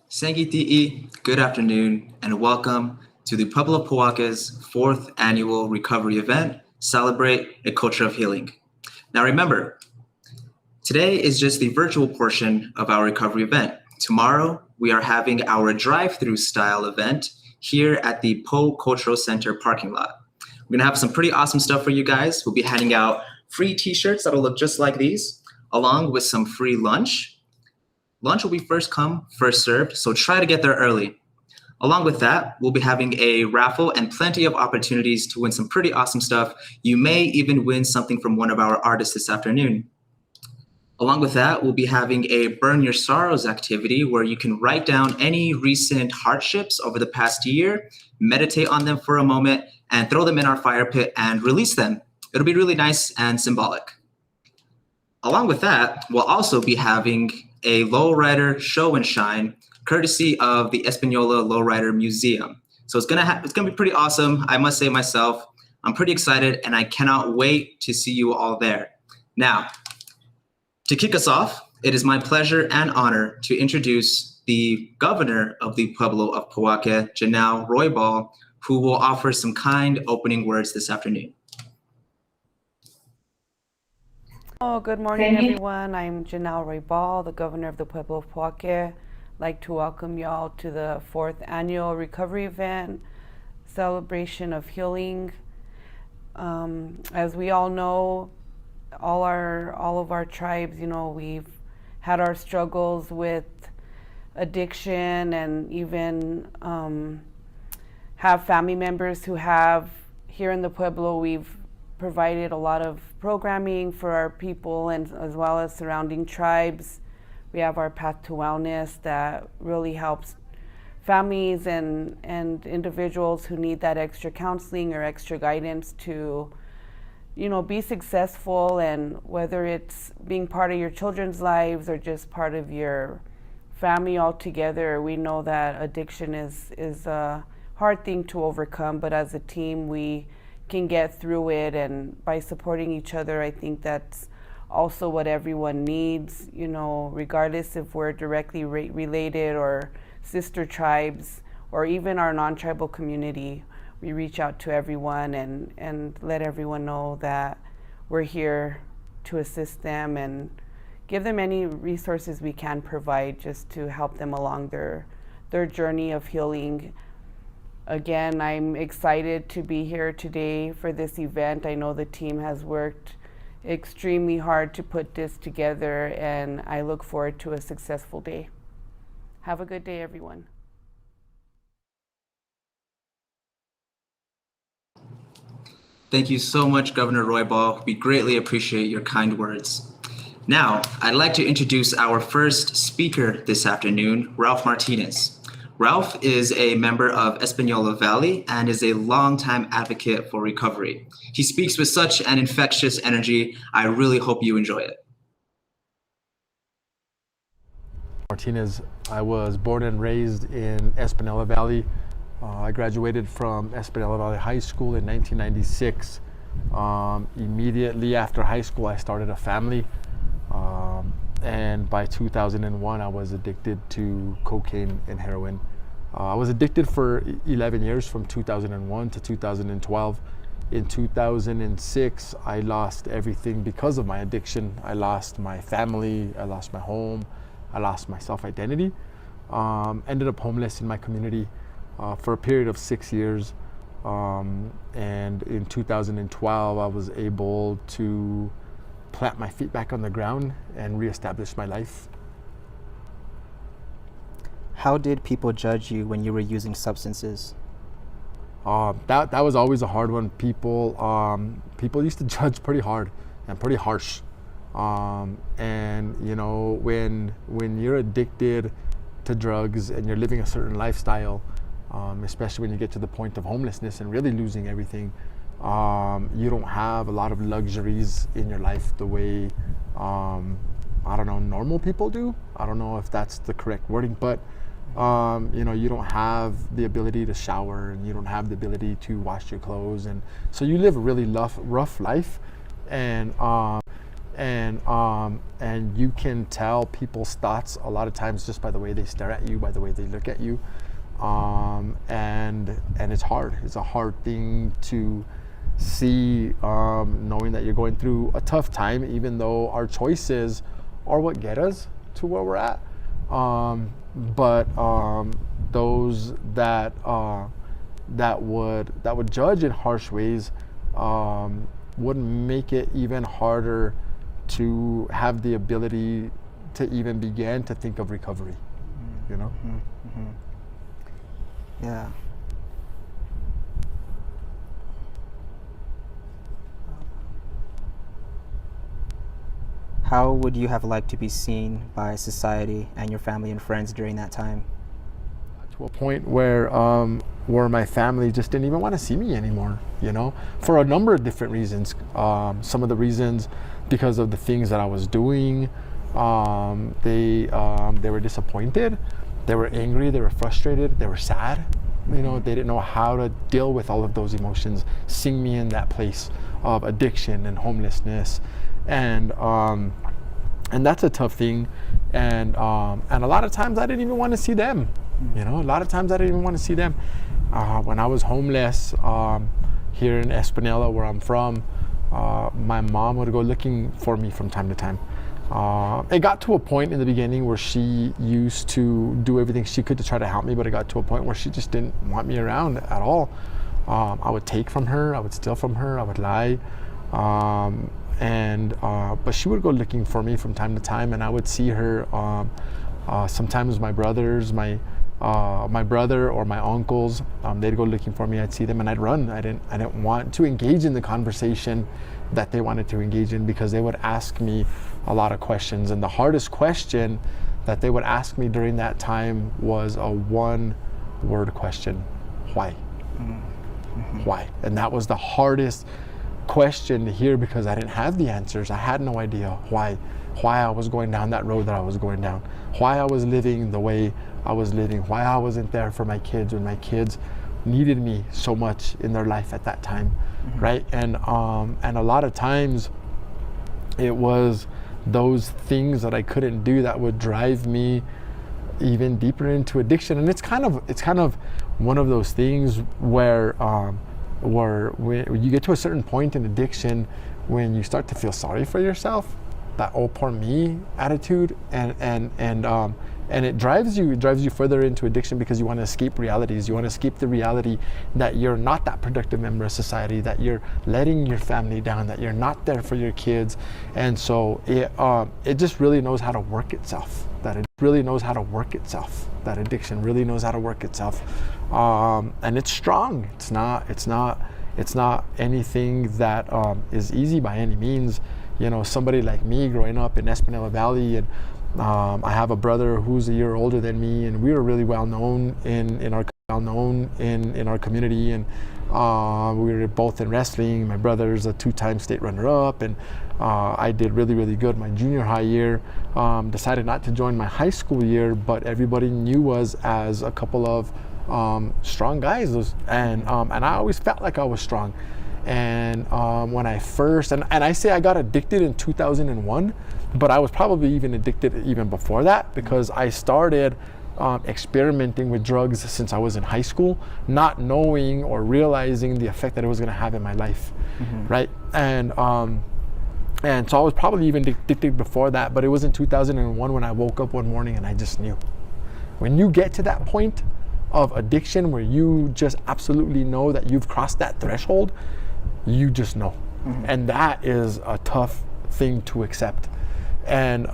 Sangiti'i, good afternoon, and welcome to the Pueblo of Pojoaque's fourth annual recovery event, Celebrate a Culture of Healing. Now remember, today is just the virtual portion of our recovery event. Tomorrow, we are having our drive-through style event here at the Poeh Cultural Center parking lot. We're gonna have some pretty awesome stuff for you guys. We'll be handing out free t-shirts that'll look just like these, along with some free lunch. Lunch will be first come, first served, so try to get there early. Along with that, we'll be having a raffle and plenty of opportunities to win some pretty awesome stuff. You may even win something from one of our artists this afternoon. Along with that, we'll be having a Burn Your Sorrows activity where you can write down any recent hardships over the past year, meditate on them for a moment, and throw them in our fire pit and release them. It'll be really nice and symbolic. Along with that, we'll also be having a lowrider show and shine, courtesy of the Espanola Lowrider Museum. So it's gonna be pretty awesome. I must say myself, I'm pretty excited and I cannot wait to see you all there. Now, to kick us off, it is my pleasure and honor to introduce the governor of the Pueblo of Pojoaque, Janelle Roybal, who will offer some kind opening words this afternoon. Oh, good morning, everyone. I'm Janelle Roybal, the governor of the Pueblo of Pojoaque. I'd like to welcome y'all to the fourth annual recovery event, celebration of healing. As we all know, all of our tribes, we've had our struggles with addiction, and even have family members who have. Here in the Pueblo, we've provided a lot of programming for our people and as well as surrounding tribes. We have our Path to Wellness that really helps families and individuals who need that extra counseling or extra guidance to be successful, and whether it's being part of your children's lives or just part of your family altogether. We know that addiction is a hard thing to overcome, but as a team we can get through it, and by supporting each other, I think that's also what everyone needs, regardless if we're directly related or sister tribes or even our non-tribal community. We reach out to everyone and let everyone know that we're here to assist them and give them any resources we can provide just to help them along their journey of healing. Again, I'm excited to be here today for this event. I know the team has worked extremely hard to put this together, and I look forward to a successful day. Have a good day, everyone. Thank you so much, Governor Roybal. We greatly appreciate your kind words. Now, I'd like to introduce our first speaker this afternoon, Ralph Martinez. Ralph is a member of Espanola Valley and is a longtime advocate for recovery. He speaks with such an infectious energy. I really hope you enjoy it. Martinez. I was born and raised in Espanola Valley. I graduated from Espanola Valley High School in 1996. Immediately after high school, I started a family. And by 2001, I was addicted to cocaine and heroin. I was addicted for 11 years, from 2001 to 2012. In 2006, I lost everything because of my addiction. I lost my family, I lost my home, I lost my self-identity. Ended up homeless in my community for a period of 6 years. And in 2012, I was able to plant my feet back on the ground and reestablish my life. How did people judge you when you were using substances? That was always a hard one. People used to judge pretty hard and pretty harsh. And when you're addicted to drugs and you're living a certain lifestyle, especially when you get to the point of homelessness and really losing everything, you don't have a lot of luxuries in your life the way, normal people do. I don't know if that's the correct wording, but you don't have the ability to shower, and you don't have the ability to wash your clothes, and so you live a really rough life. And and you can tell people's thoughts a lot of times just by the way they stare at you, by the way they look at you, and it's hard. It's a hard thing to see, knowing that you're going through a tough time, even though our choices are what get us to where we're at. But those that would judge in harsh ways would make it even harder to have the ability to even begin to think of recovery. You know. Yeah. How would you have liked to be seen by society and your family and friends during that time? To a point where my family just didn't even want to see me anymore, you know, for a number of different reasons. Some of the reasons because of the things that I was doing. They were disappointed, they were angry, they were frustrated, they were sad. You know, they didn't know how to deal with all of those emotions, seeing me in that place of addiction and homelessness. And that's a tough thing, and a lot of times I didn't even want to see them. You know, a lot of times I didn't even want to see them. When I was homeless here in Espinela, where I'm from, my mom would go looking for me from time to time. It got to a point in the beginning where she used to do everything she could to try to help me, but it got to a point where she just didn't want me around at all. I would take from her, I would steal from her, I would lie. But she would go looking for me from time to time, and I would see her. Sometimes my brothers, my brother or my uncles, they'd go looking for me. I'd see them and I'd run. I didn't want to engage in the conversation that they wanted to engage in, because they would ask me a lot of questions. And the hardest question that they would ask me during that time was a one-word question: why? Why? And that was the hardest question to hear, because I didn't have the answers. I had no idea why I was going down that road that I was going down, why I was living the way I was living, why I wasn't there for my kids when my kids needed me so much in their life at that time, right? And a lot of times it was those things that I couldn't do that would drive me even deeper into addiction. And it's kind of one of those things where when you get to a certain point in addiction, when you start to feel sorry for yourself, that "oh, poor me" attitude, and it drives you further into addiction, because you want to escape realities. You want to escape the reality that you're not that productive member of society, that you're letting your family down, that you're not there for your kids. And so it just really knows how to work itself. That addiction really knows how to work itself. And it's strong. It's not anything that is easy by any means. You know, somebody like me growing up in Espinela Valley, and I have a brother who's a year older than me, and we were really well known in our community, and we were both in wrestling. My brother's a 2-time state runner-up, and I did really, really good my junior high year. Decided not to join my high school year, but everybody knew us as a couple of strong guys, and I always felt like I was strong. And when I first, and I say I got addicted in 2001, but I was probably even addicted even before that, because I started experimenting with drugs since I was in high school, not knowing or realizing the effect that it was going to have in my life, right? And so I was probably even addicted before that, but it was in 2001 when I woke up one morning and I just knew. When you get to that point of addiction where you just absolutely know that you've crossed that threshold, you just know. And that is a tough thing to accept. And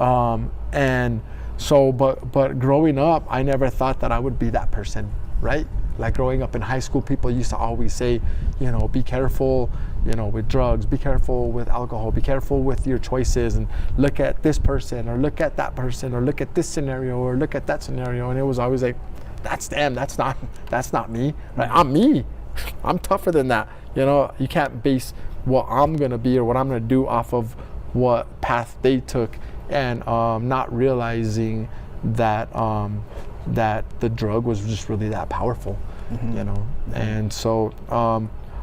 so, but growing up, I never thought that I would be that person, right? Like growing up in high school, people used to always say, you know, be careful, you know, with drugs, be careful with alcohol, be careful with your choices, and look at this person, or look at that person, or look at this scenario, or look at that scenario. And it was always like, that's them, that's not me, right? I'm me. I'm tougher than that. You know, you can't base what I'm gonna be or what I'm gonna do off of what path they took, and not realizing that that the drug was just really that powerful, you know. And so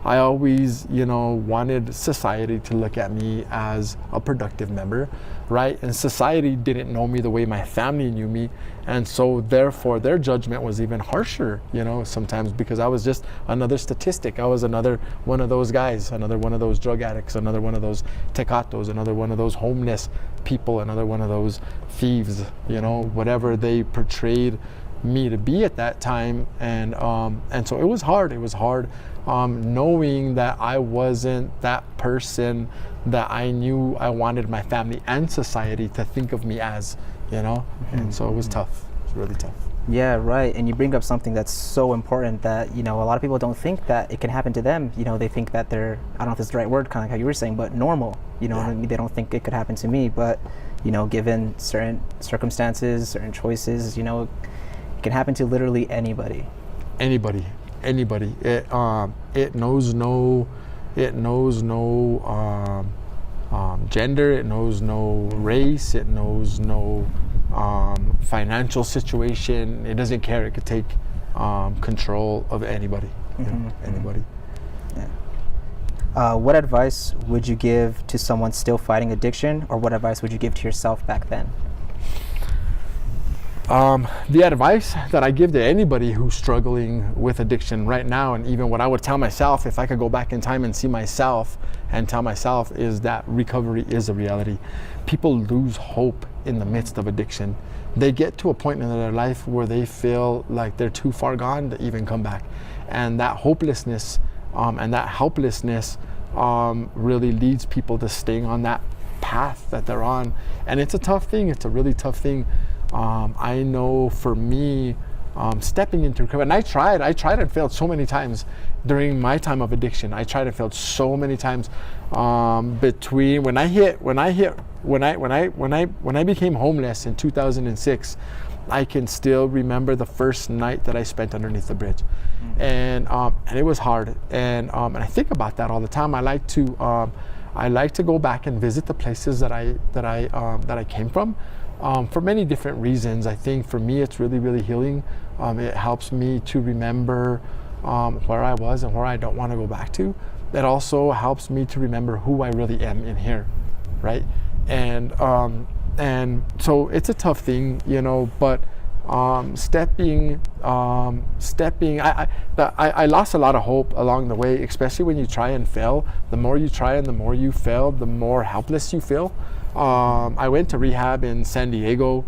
I always, wanted society to look at me as a productive member, right? And society didn't know me the way my family knew me. And so therefore their judgment was even harsher, sometimes, because I was just another statistic. I was another one of those guys, another one of those drug addicts, another one of those tecatos, another one of those homeless people, another one of those thieves, whatever they portrayed me to be at that time. And so it was hard. Knowing that I wasn't that person that I knew I wanted my family and society to think of me as, and so it was tough. It was really tough. Yeah, right. And you bring up something that's so important that, a lot of people don't think that it can happen to them. They think that they're, I don't know if it's the right word, kind of like how you were saying, but normal. They don't think it could happen to me. But, given certain circumstances, certain choices, it can happen to literally anybody. Anybody. It knows no gender. It knows no race. It knows no financial situation. It doesn't care. It could take control of anybody. Anybody. Yeah. What advice would you give to someone still fighting addiction, or what advice would you give to yourself back then? The advice that I give to anybody who's struggling with addiction right now, and even what I would tell myself if I could go back in time and see myself and tell myself, is that recovery is a reality. People lose hope in the midst of addiction. They get to a point in their life where they feel like they're too far gone to even come back. And that hopelessness and that helplessness really leads people to staying on that path that they're on. And it's a tough thing. It's a really tough thing. I know for me, stepping into recovery, and I tried and failed so many times during my time of addiction. I tried and failed so many times between when I became homeless in 2006. I can still remember the first night that I spent underneath the bridge, and it was hard. And I think about that all the time. I like to go back and visit the places that I came from. For many different reasons. I think for me it's really, really healing. It helps me to remember where I was and where I don't want to go back to. It also helps me to remember who I really am in here, right? And so it's a tough thing, but stepping. I lost a lot of hope along the way, especially when you try and fail. The more you try and the more you fail, the more helpless you feel. I went to rehab in San Diego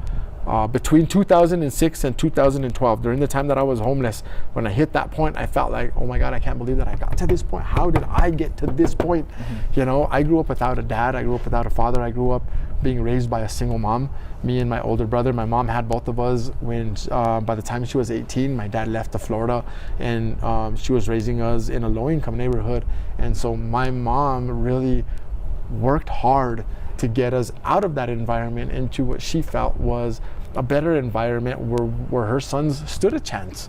between 2006 and 2012. During the time that I was homeless, when I hit that point, I felt like, oh my God, I can't believe that I got to this point. How did I get to this point? I grew up without a dad. I grew up without a father. I grew up being raised by a single mom, me and my older brother. My mom had both of us when, by the time she was 18, my dad left to Florida, and she was raising us in a low-income neighborhood. And so my mom really worked hard to get us out of that environment into what she felt was a better environment where her sons stood a chance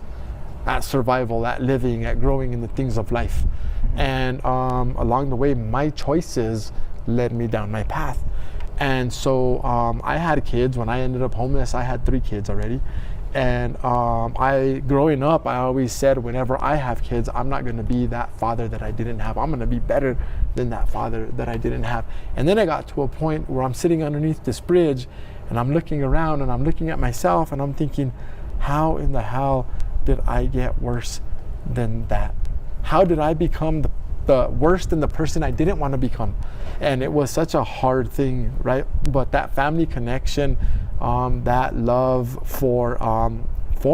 at survival, at living, at growing in the things of life. And along the way, my choices led me down my path. And so I had kids. When I ended up homeless, I had 3 kids already. And growing up, I always said, whenever I have kids, I'm not going to be that father that I didn't have. I'm going to be better than that father that I didn't have. And then I got to a point where I'm sitting underneath this bridge and I'm looking around and I'm looking at myself and I'm thinking, how in the hell did I get worse than that? How did I become the worse than the person I didn't want to become? And it was such a hard thing, right? But that family connection, that love for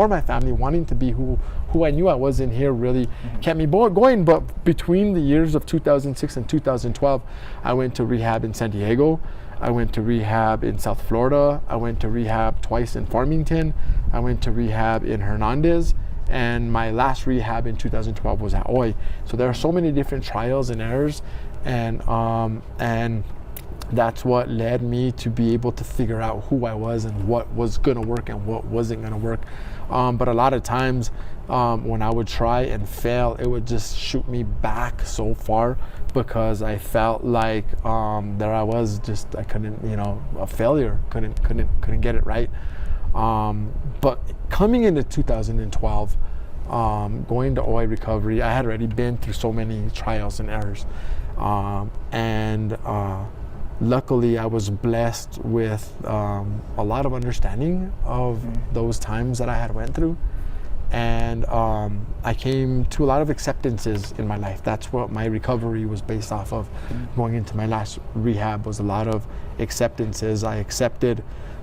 my family, wanting to be who I knew I was in here, really kept me going. But between the years of 2006 and 2012, I went to rehab in San Diego. I went to rehab in South Florida. I went to rehab twice in Farmington. I went to rehab in Hernandez. And my last rehab in 2012 was at Oi. So there are so many different trials and errors, and that's what led me to be able to figure out who I was and what was gonna work and what wasn't gonna work. But a lot of times when I would try and fail, it would just shoot me back so far, because I felt like there I was, just I couldn't, a failure, couldn't get it right. But coming into 2012, going to OI recovery, I had already been through so many trials and errors. And luckily, I was blessed with a lot of understanding of those times that I had went through. And I came to a lot of acceptances in my life. That's what my recovery was based off of. Going into my last rehab was a lot of acceptances. I accepted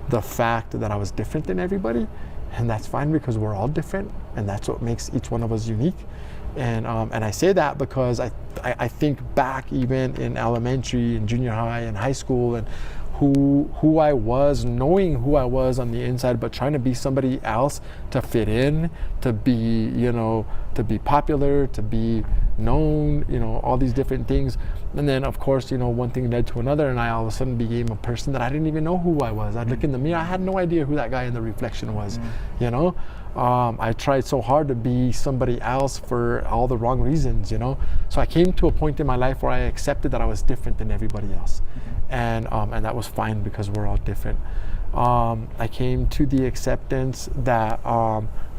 the fact that I was different than everybody, and that's fine because we're all different, and that's what makes each one of us unique. And I say that because I think back even in elementary and junior high and high school, and who I was, knowing who I was on the inside, but trying to be somebody else to fit in, to be, to be popular, to be known, all these different things. And then of course, one thing led to another, and I all of a sudden became a person that I didn't even know who I was. I'd look in the mirror, I had no idea who that guy in the reflection was, I tried so hard to be somebody else for all the wrong reasons, So I came to a point in my life where I accepted that I was different than everybody else. And that was fine because we're all different. I came to the acceptance that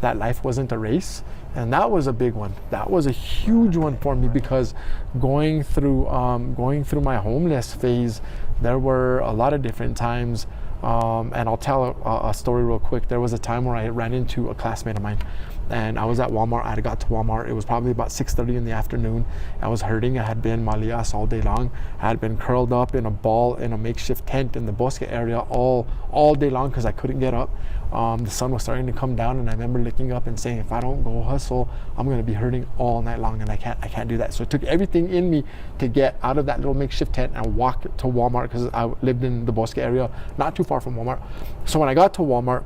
that life wasn't a race, and that was a big one. That was a huge one for me because going through my homeless phase, there were a lot of different times. And I'll tell a story real quick. There was a time where I ran into a classmate of mine, and I was at Walmart. I had got to Walmart. It was probably about 6:30 in the afternoon. I was hurting. I had been malias all day long. I had been curled up in a ball in a makeshift tent in the Bosque area all day long because I couldn't get up. The sun was starting to come down, and I remember looking up and saying, if I don't go hustle, I'm going to be hurting all night long, and I can't do that. So it took everything in me to get out of that little makeshift tent and walk to Walmart because I lived in the Bosque area, not too far from Walmart. So when I got to Walmart,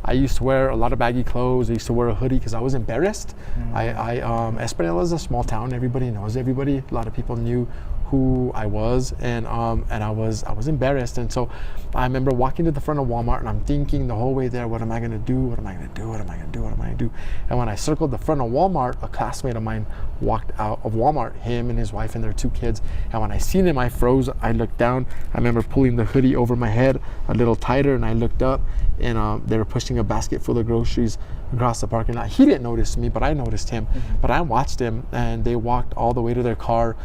I used to wear a lot of baggy clothes. I used to wear a hoodie because I was embarrassed. Espanol is a small town. Everybody knows everybody. A lot of people knew who I was, and I was embarrassed. And so I remember walking to the front of Walmart, and I'm thinking the whole way there, what am I gonna do? What am I gonna do? What am I gonna do? What am I gonna do? And when I circled the front of Walmart, a classmate of mine walked out of Walmart, him and his wife and their 2 kids. And when I seen him, I froze. I looked down. I remember pulling the hoodie over my head a little tighter, and I looked up, and they were pushing a basket full of groceries across the parking lot. He didn't notice me, but I noticed him. But I watched him, and they walked all the way to their car.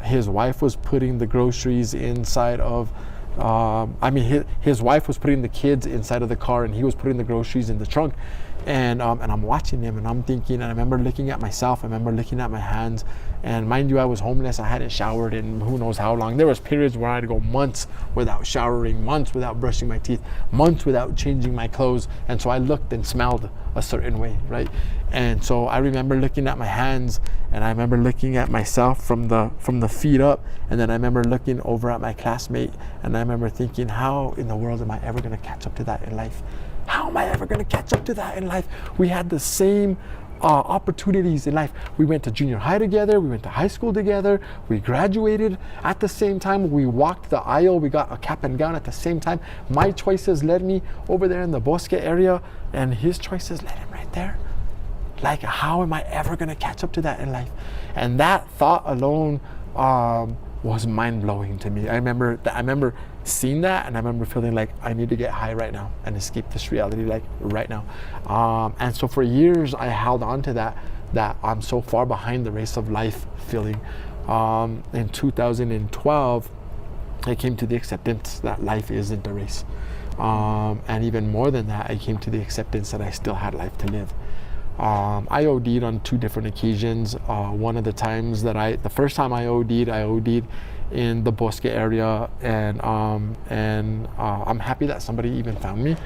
His wife was putting the groceries inside of his wife was putting the kids inside of the car, and he was putting the groceries in the trunk. And I'm watching him, and I'm thinking, and I remember looking at myself, I remember looking at my hands, and mind you, I was homeless. I hadn't showered in who knows how long. There was periods where I had to go months without showering, months without brushing my teeth, months without changing my clothes. And so I looked and smelled a certain way, right? And so I remember looking at my hands, and I remember looking at myself from the feet up, and then I remember looking over at my classmate, and I remember thinking, how in the world am I ever going to catch up to that in life? How am I ever going to catch up to that in life? We had the same opportunities in life. We went to junior high together. We went to high school together. We graduated at the same time. We walked the aisle. We got a cap and gown at the same time. My choices led me over there in the Bosque area, and his choices led him right there. Like, how am I ever going to catch up to that in life? And that thought alone was mind-blowing to me. I remember seeing that, and I remember feeling like I need to get high right now and escape this reality, like right now. And so for years I held on to that I'm so far behind the race of life feeling. In 2012, I came to the acceptance that life isn't a race. And even more than that, I came to the acceptance that I still had life to live. I OD'd on 2 different occasions. One of the times the first time I OD'd in the Bosque area, and I'm happy that somebody even found me.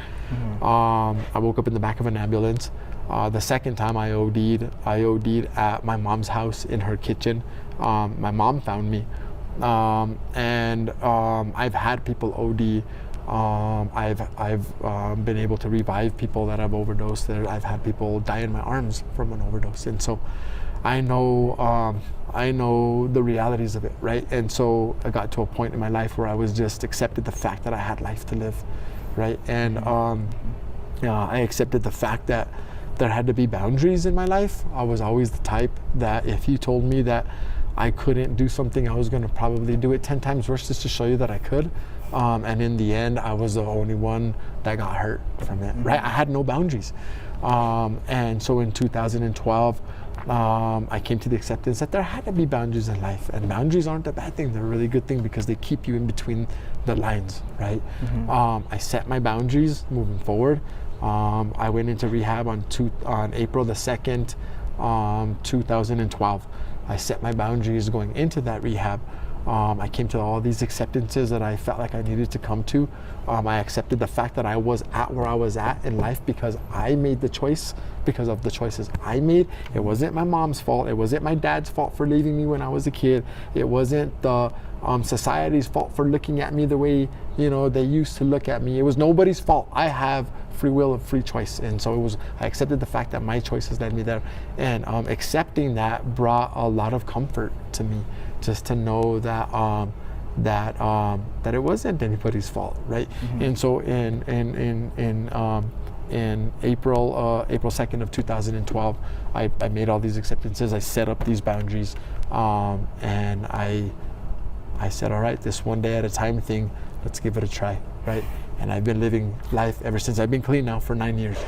I woke up in the back of an ambulance. The second time I OD'd at my mom's house in her kitchen. My mom found me, and I've had people OD. I've been able to revive people that have overdosed. I've had people die in my arms from an overdose, and so I know the realities of it, right? And so I got to a point in my life where I was just accepted the fact that I had life to live, right? And I accepted the fact that there had to be boundaries in my life. I was always the type that if you told me that I couldn't do something, I was going to probably do it 10 times worse just to show you that I could. And in the end, I was the only one that got hurt from it, right? I had no boundaries. And so in 2012, I came to the acceptance that there had to be boundaries in life, and boundaries aren't a bad thing. They're a really good thing because they keep you in between the lines, right? I set my boundaries moving forward. I went into rehab on April the 2nd, 2012. I set my boundaries going into that rehab. I came to all these acceptances that I felt like I needed to come to. I accepted the fact that I was at where I was at in life because I made the choice, because of the choices I made. It wasn't my mom's fault. It wasn't my dad's fault for leaving me when I was a kid. It wasn't the society's fault for looking at me the way, you know, they used to look at me. It was nobody's fault. I have free will and free choice. And so I accepted the fact that my choices led me there. And accepting that brought a lot of comfort to me, just to know that that it wasn't anybody's fault, right? And so in April 2nd of 2012, I made all these acceptances. I set up these boundaries, and I said, all right, this one day at a time thing, let's give it a try, right? And I've been living life ever since. I've been clean now for 9 years.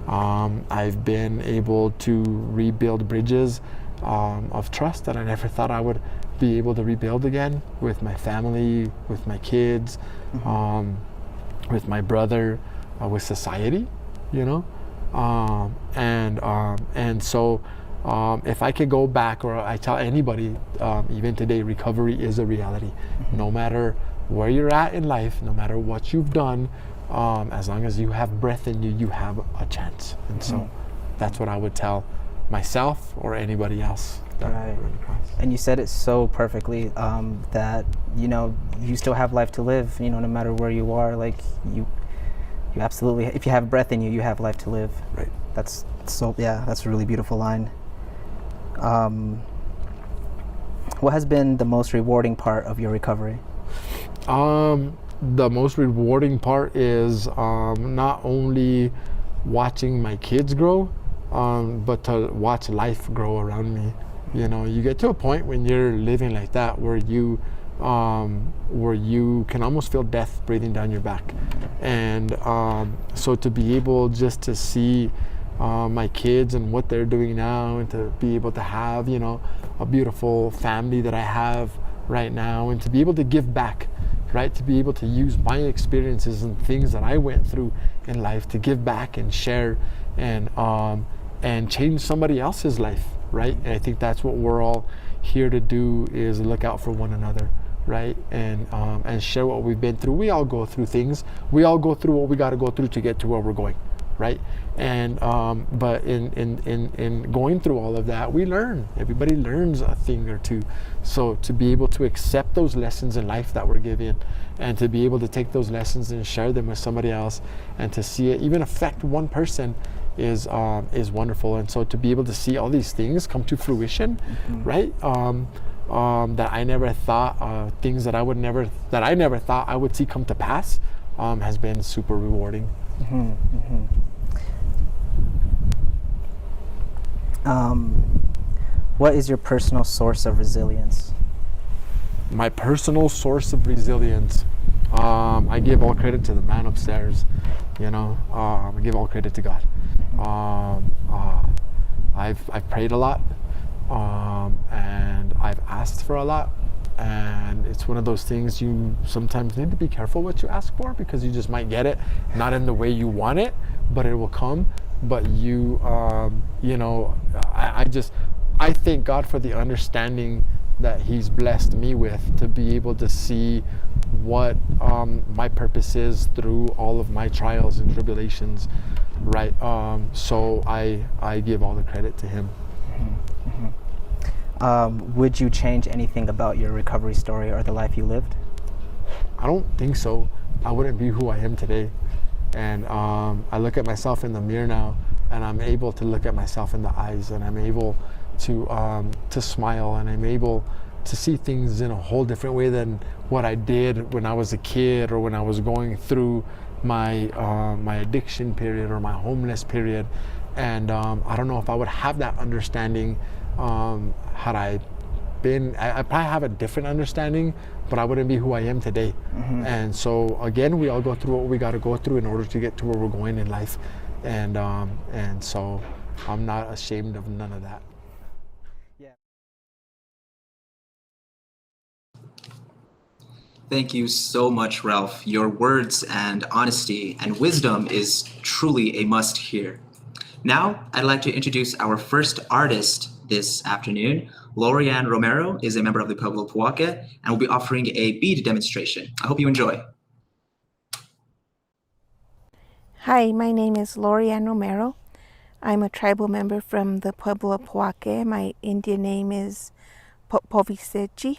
I've been able to rebuild bridges of trust that I never thought I would be able to rebuild again, with my family, with my kids, with my brother, with society, you know. And so if I could go back, or I tell anybody, even today, recovery is a reality. No matter where you're at in life, no matter what you've done, as long as you have breath in you, you have a chance. And so that's what I would tell myself or anybody else. Right. And you said it so perfectly, that, you know, you still have life to live, you know, no matter where you are. Like, you absolutely, if you have breath in you, you have life to live. Right. That's so, yeah, that's a really beautiful line. What has been the most rewarding part of your recovery? The most rewarding part is not only watching my kids grow, but to watch life grow around me. You know, you get to a point when you're living like that where you can almost feel death breathing down your back. And so to be able just to see my kids and what they're doing now, and to be able to have, you know, a beautiful family that I have right now, and to be able to give back, right? To be able to use my experiences and things that I went through in life to give back and share and change somebody else's life, right? And I think that's what we're all here to do, is look out for one another, right? And share what we've been through. We all go through things. We all go through what we got to go through to get to where we're going, right? And but in going through all of that, we learn. Everybody learns a thing or two. So to be able to accept those lessons in life that we're given, and to be able to take those lessons and share them with somebody else, and to see it even affect one person, is wonderful. And so to be able to see all these things come to fruition, right? That I never thought, things that I never thought I would see come to pass, has been super rewarding. What is your personal source of resilience? My personal source of resilience, I give all credit to the man upstairs, you know. I give all credit to God. I've prayed a lot, and I've asked for a lot, and it's one of those things you sometimes need to be careful what you ask for, because you just might get it not in the way you want it, but it will come. But you know, I thank God for the understanding that He's blessed me with, to be able to see what my purpose is through all of my trials and tribulations, right? So I give all the credit to Him. Would you change anything about your recovery story or the life you lived? I don't think so. I wouldn't be who I am today. And I look at myself in the mirror now, and I'm able to look at myself in the eyes, and I'm able to smile, and I'm able to see things in a whole different way than what I did when I was a kid, or when I was going through my addiction period, or my homeless period. And I don't know if I would have that understanding had I been. I probably have a different understanding, but I wouldn't be who I am today. And so again, we all go through what we got to go through in order to get to where we're going in life. And so I'm not ashamed of none of that. Thank you so much, Ralph. Your words and honesty and wisdom is truly a must hear. Now, I'd like to introduce our first artist this afternoon. Lorianne Romero is a member of the Pueblo of Pojoaque and will be offering a bead demonstration. I hope you enjoy. Hi, my name is Lorianne Romero. I'm a tribal member from the Pueblo of Pojoaque. My Indian name is Povisechi.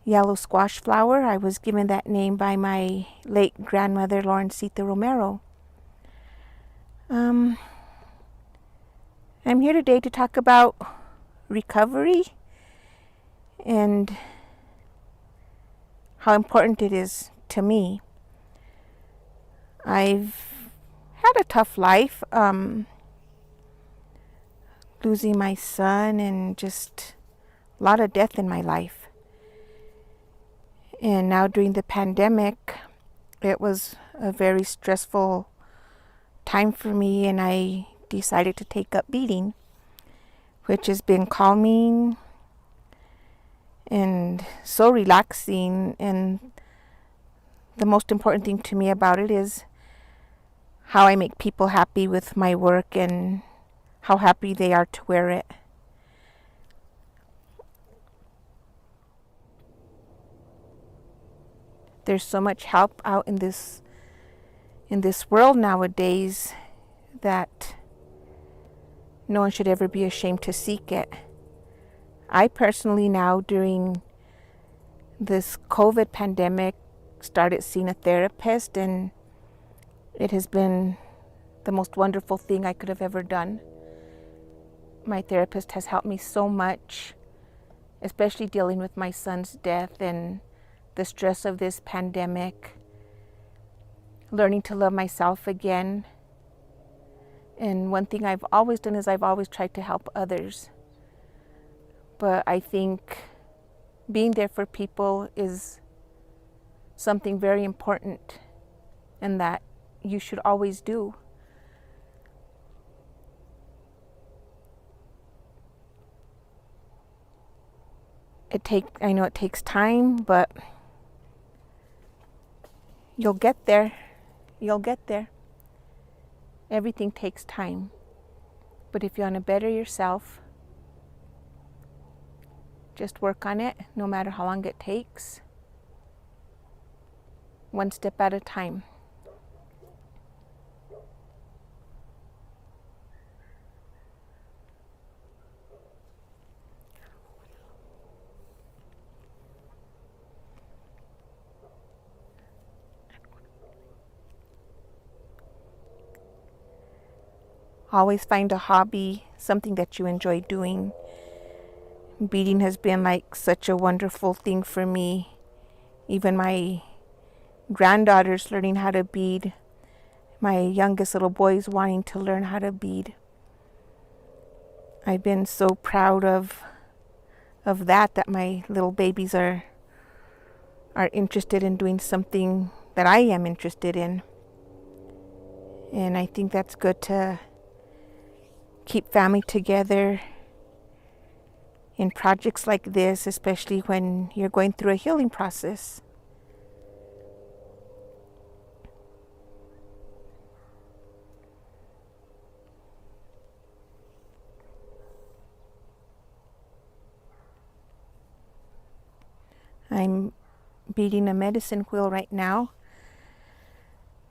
Yellow squash flower. I was given that name by my late grandmother, Laurencita Romero. I'm here today to talk about recovery and how important it is to me. I've had a tough life, losing my son and just a lot of death in my life. And now during the pandemic, it was a very stressful time for me, and I decided to take up beading, which has been calming and so relaxing. And the most important thing to me about it is how I make people happy with my work and how happy they are to wear it. There's so much help out in this world nowadays that no one should ever be ashamed to seek it. I personally now, during this COVID pandemic, started seeing a therapist, and it has been the most wonderful thing I could have ever done. My therapist has helped me so much, especially dealing with my son's death and the stress of this pandemic, learning to love myself again. And one thing I've always done is I've always tried to help others. But I think being there for people is something very important and that you should always do. I know it takes time, but you'll get there. You'll get there. Everything takes time. But if you want to better yourself, just work on it, no matter how long it takes. One step at a time. Always find a hobby, something that you enjoy doing. Beading has been like such a wonderful thing for me. Even my granddaughter's learning how to bead. My youngest little boy's wanting to learn how to bead. I've been so proud of that my little babies are interested in doing something that I am interested in. And I think that's good to keep family together in projects like this, especially when you're going through a healing process. I'm beading a medicine wheel right now.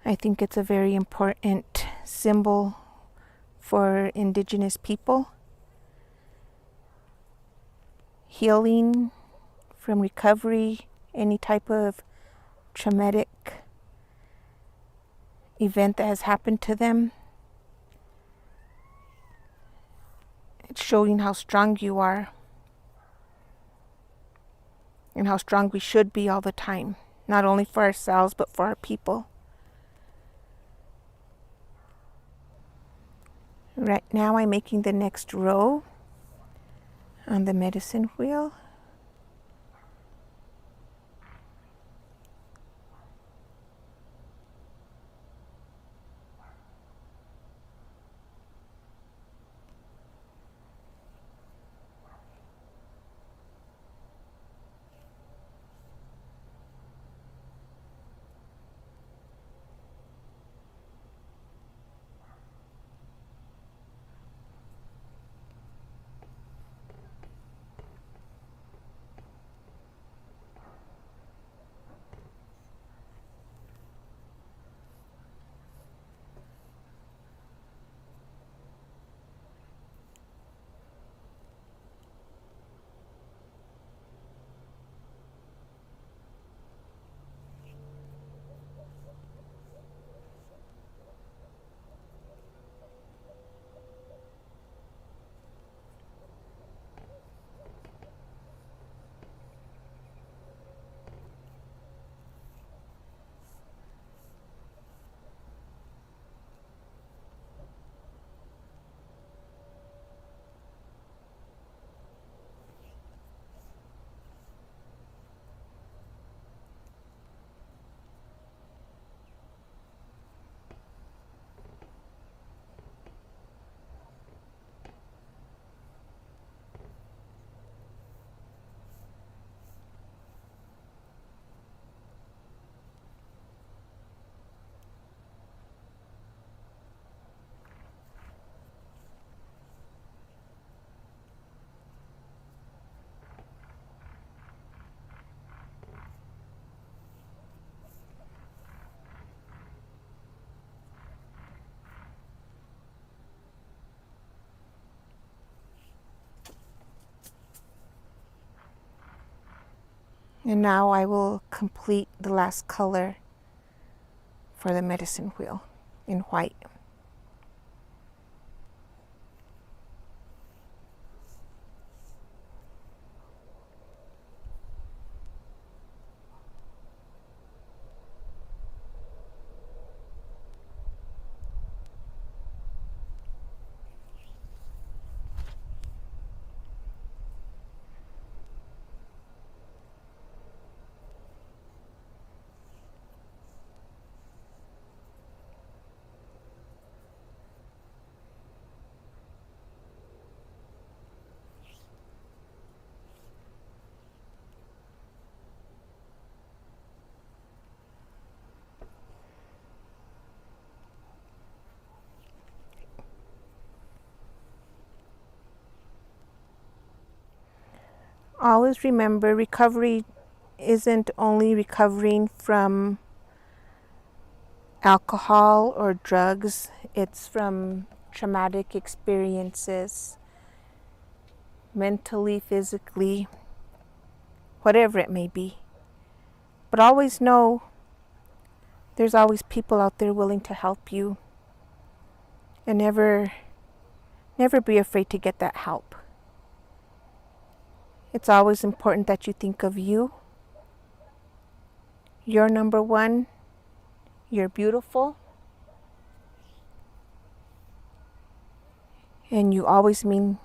I think it's a very important symbol for Indigenous people. Healing from recovery, any type of traumatic event that has happened to them. It's showing how strong you are and how strong we should be all the time, not only for ourselves but for our people. Right now I'm making the next row on the medicine wheel. And now I will complete the last color for the medicine wheel in white. Always remember, recovery isn't only recovering from alcohol or drugs, it's from traumatic experiences, mentally, physically, whatever it may be. But always know there's always people out there willing to help you. And never be afraid to get that help. It's always important that you think of you. You're number one. You're beautiful. And you always mean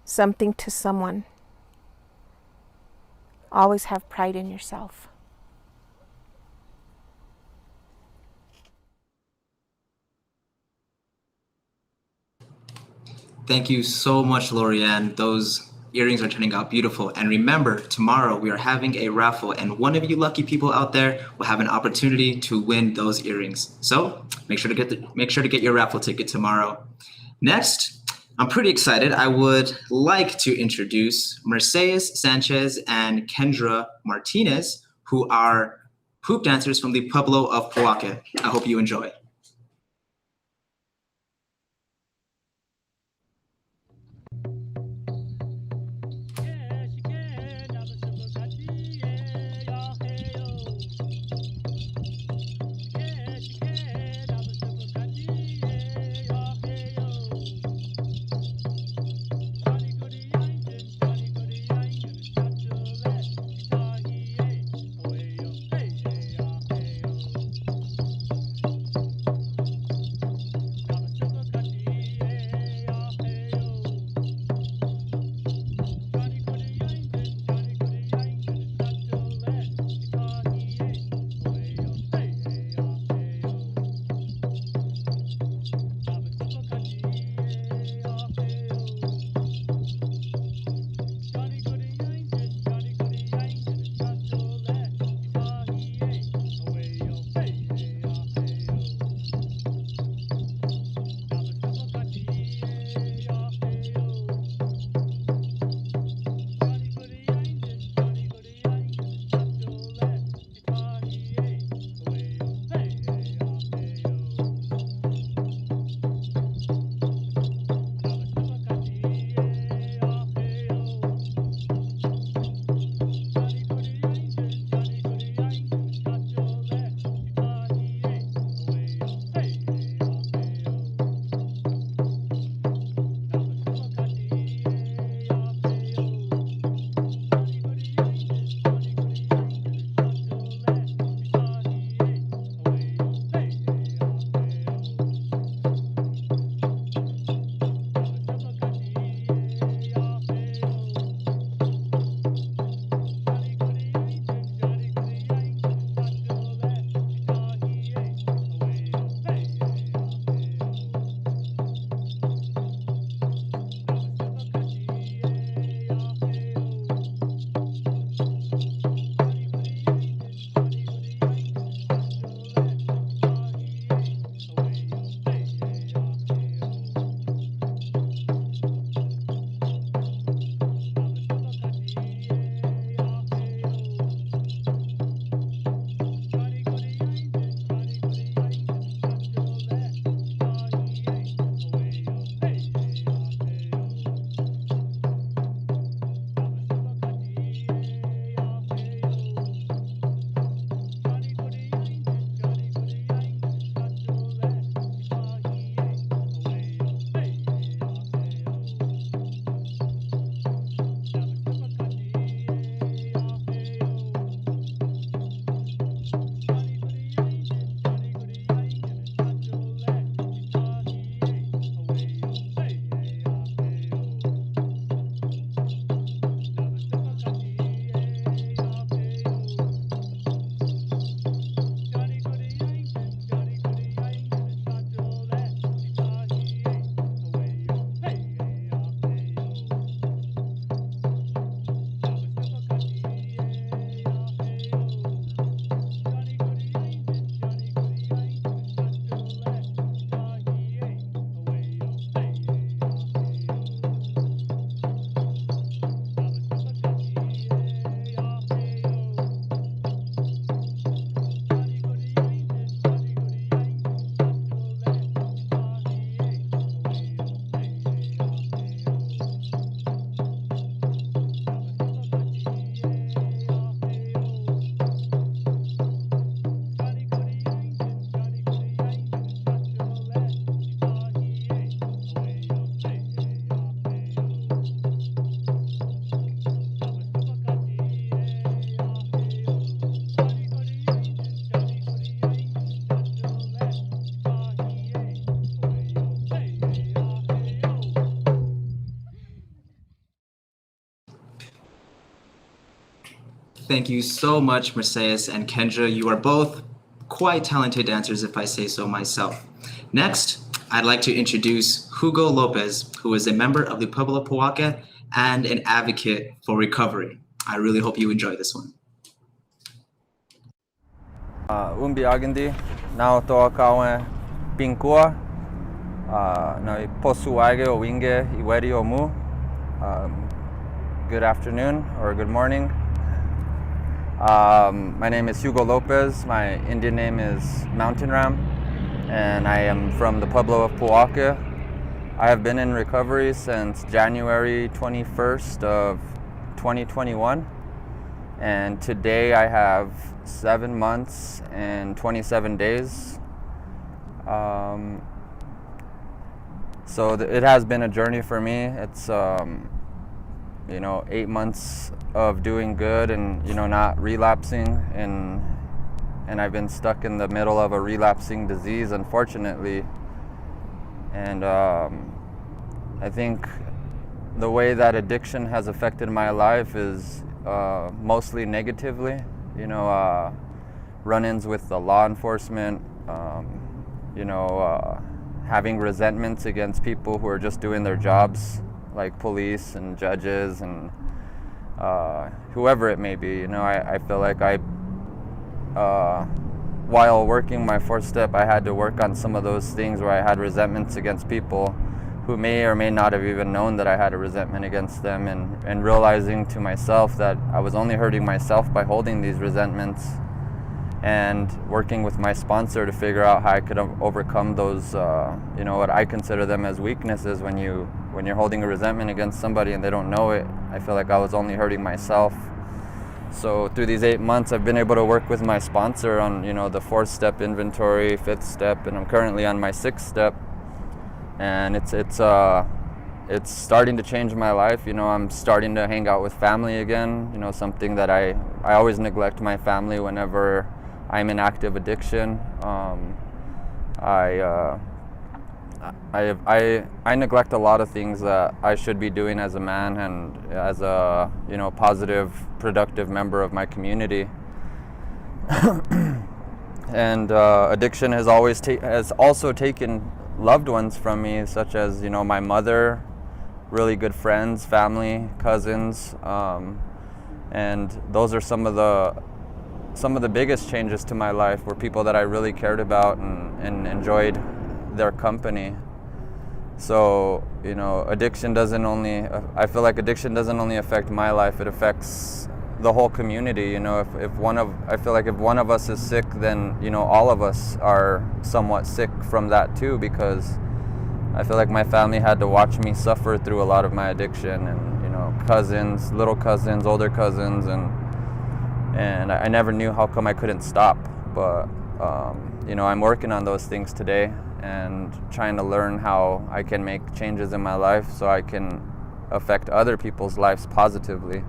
something to someone. Always have pride in yourself. Thank you so much, Lorianne. Those earrings are turning out beautiful. And remember, tomorrow we are having a raffle, and one of you lucky people out there will have an opportunity to win those earrings. So make sure to get your raffle ticket tomorrow. Next, I'm pretty excited. I would like to introduce Mercedes Sanchez and Kendra Martinez, who are hoop dancers from the Pueblo of Pojoaque. I hope you enjoy. Thank you so much, Mercedes and Kendra. You are both quite talented dancers, if I say so myself. Next, I'd like to introduce Hugo Lopez, who is a member of the Pueblo of Pojoaque and an advocate for recovery. I really hope you enjoy this one. Umbi agandi, now toa pinkua, na posu age o winge iweri o mu. Good afternoon or good morning. My name is Hugo Lopez. My Indian name is Mountain Ram, and I am from the Pueblo of Pojoaque. I have been in recovery since January 21st of 2021, and today I have 7 months and 27 days. So it has been a journey for me. It's 8 months of doing good and not relapsing, and I've been stuck in the middle of a relapsing disease, unfortunately. And I think the way that addiction has affected my life is mostly negatively. Run-ins with the law enforcement, having resentments against people who are just doing their jobs, like police and judges and whoever it may be. I feel like while working my 4th step, I had to work on some of those things where I had resentments against people who may or may not have even known that I had a resentment against them, and realizing to myself that I was only hurting myself by holding these resentments, and working with my sponsor to figure out how I could overcome those, what I consider them as weaknesses. When you're holding a resentment against somebody and they don't know it, I feel like I was only hurting myself. So through these 8 months, I've been able to work with my sponsor on, the 4th step inventory, 5th step, and I'm currently on my 6th step. And it's starting to change my life. I'm starting to hang out with family again. Something that I always neglect my family whenever I'm in active addiction. I neglect a lot of things that I should be doing as a man and as a positive, productive member of my community. And addiction has also taken loved ones from me, such as my mother, really good friends, family, cousins, and those are some of the biggest changes to my life, were people that I really cared about and enjoyed their company. So addiction doesn't only, I feel like addiction doesn't only affect my life, it affects the whole community. I feel like if one of us is sick, then all of us are somewhat sick from that too, because I feel like my family had to watch me suffer through a lot of my addiction, and cousins, little cousins, older cousins, and I never knew how come I couldn't stop. But I'm working on those things today and trying to learn how I can make changes in my life so I can affect other people's lives positively.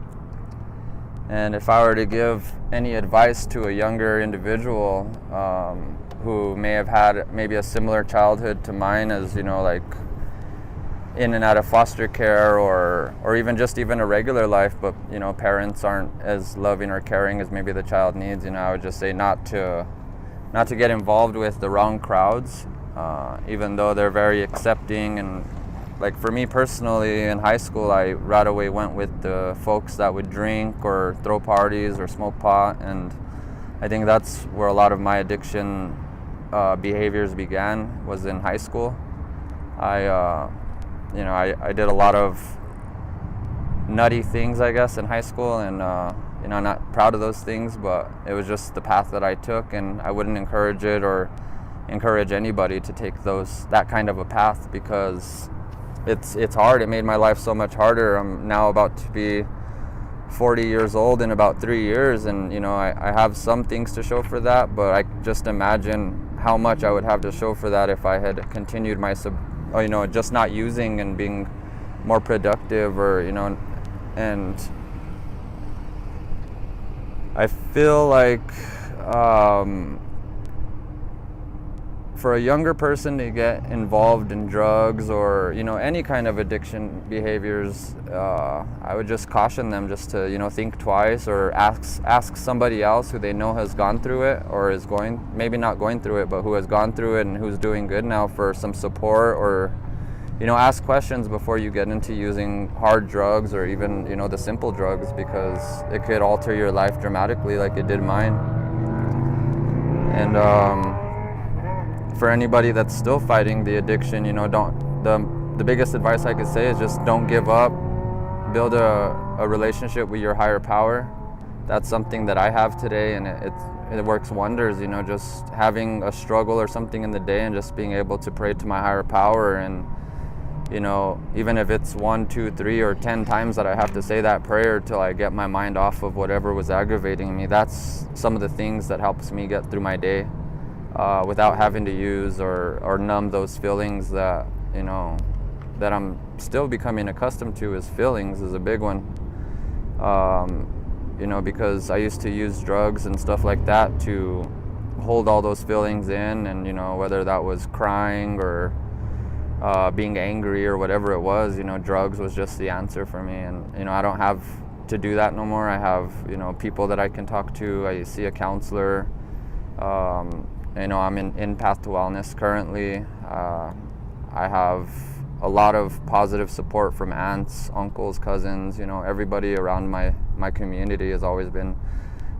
And if I were to give any advice to a younger individual who may have had maybe a similar childhood to mine, as like in and out of foster care, or even a regular life, but parents aren't as loving or caring as maybe the child needs, I would just say not to get involved with the wrong crowds, even though they're very accepting. And like for me personally, in high school, I right away went with the folks that would drink or throw parties or smoke pot, and I think that's where a lot of my addiction behaviors began, was in high school. I did a lot of nutty things, I guess, in high school, and I'm not proud of those things, but it was just the path that I took, and I wouldn't encourage it or encourage anybody to take that kind of a path, because it's hard. It made my life so much harder. I'm now about to be 40 years old in about 3 years, and I have some things to show for that, but I just imagine how much I would have to show for that if I had continued my just not using and being more productive, or and I feel like for a younger person to get involved in drugs or any kind of addiction behaviors, I would just caution them just to think twice, or ask somebody else who they know has gone through it, or is maybe not going through it, but who has gone through it and who's doing good now, for some support, or ask questions before you get into using hard drugs, or even the simple drugs, because it could alter your life dramatically like it did mine. And for anybody that's still fighting the addiction, the biggest advice I could say is just don't give up. Build a relationship with your higher power. That's something that I have today, and it works wonders. Just having a struggle or something in the day, and just being able to pray to my higher power, and even if it's 1, 2, 3, or 10 times that I have to say that prayer till I get my mind off of whatever was aggravating me, that's some of the things that helps me get through my day. Without having to use or numb those feelings that that I'm still becoming accustomed to. Is feelings is a big one, because I used to use drugs and stuff like that to hold all those feelings in, and whether that was crying or being angry or whatever it was, drugs was just the answer for me. And I don't have to do that no more. I have people that I can talk to. I see a counselor. I'm in Path to Wellness currently. I have a lot of positive support from aunts, uncles, cousins. Everybody around my community has always been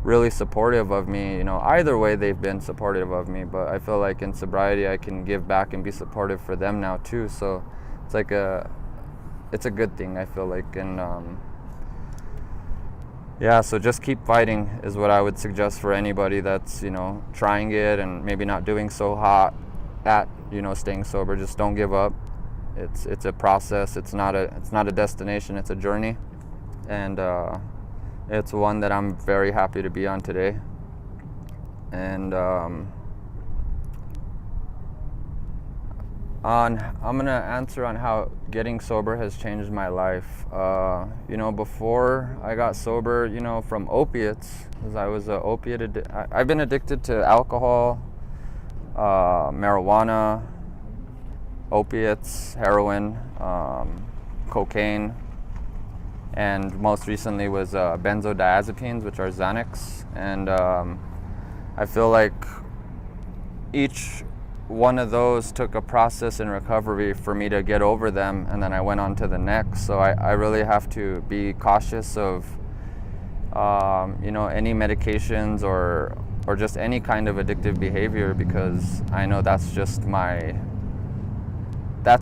really supportive of me. Either way, they've been supportive of me, but I feel like in sobriety I can give back and be supportive for them now too. So it's like it's a good thing, I feel like. And yeah, so just keep fighting is what I would suggest for anybody that's trying it and maybe not doing so hot at staying sober. Just don't give up. It's a process. It's not a destination. It's a journey, and it's one that I'm very happy to be on today. And I'm gonna answer on how getting sober has changed my life. Before I got sober, from opiates, because I was I've been addicted to alcohol, marijuana, opiates, heroin, cocaine, and most recently was benzodiazepines, which are Xanax. And I feel like each one of those took a process in recovery for me to get over them, and then I went on to the next. So I really have to be cautious of any medications or just any kind of addictive behavior, because I know that's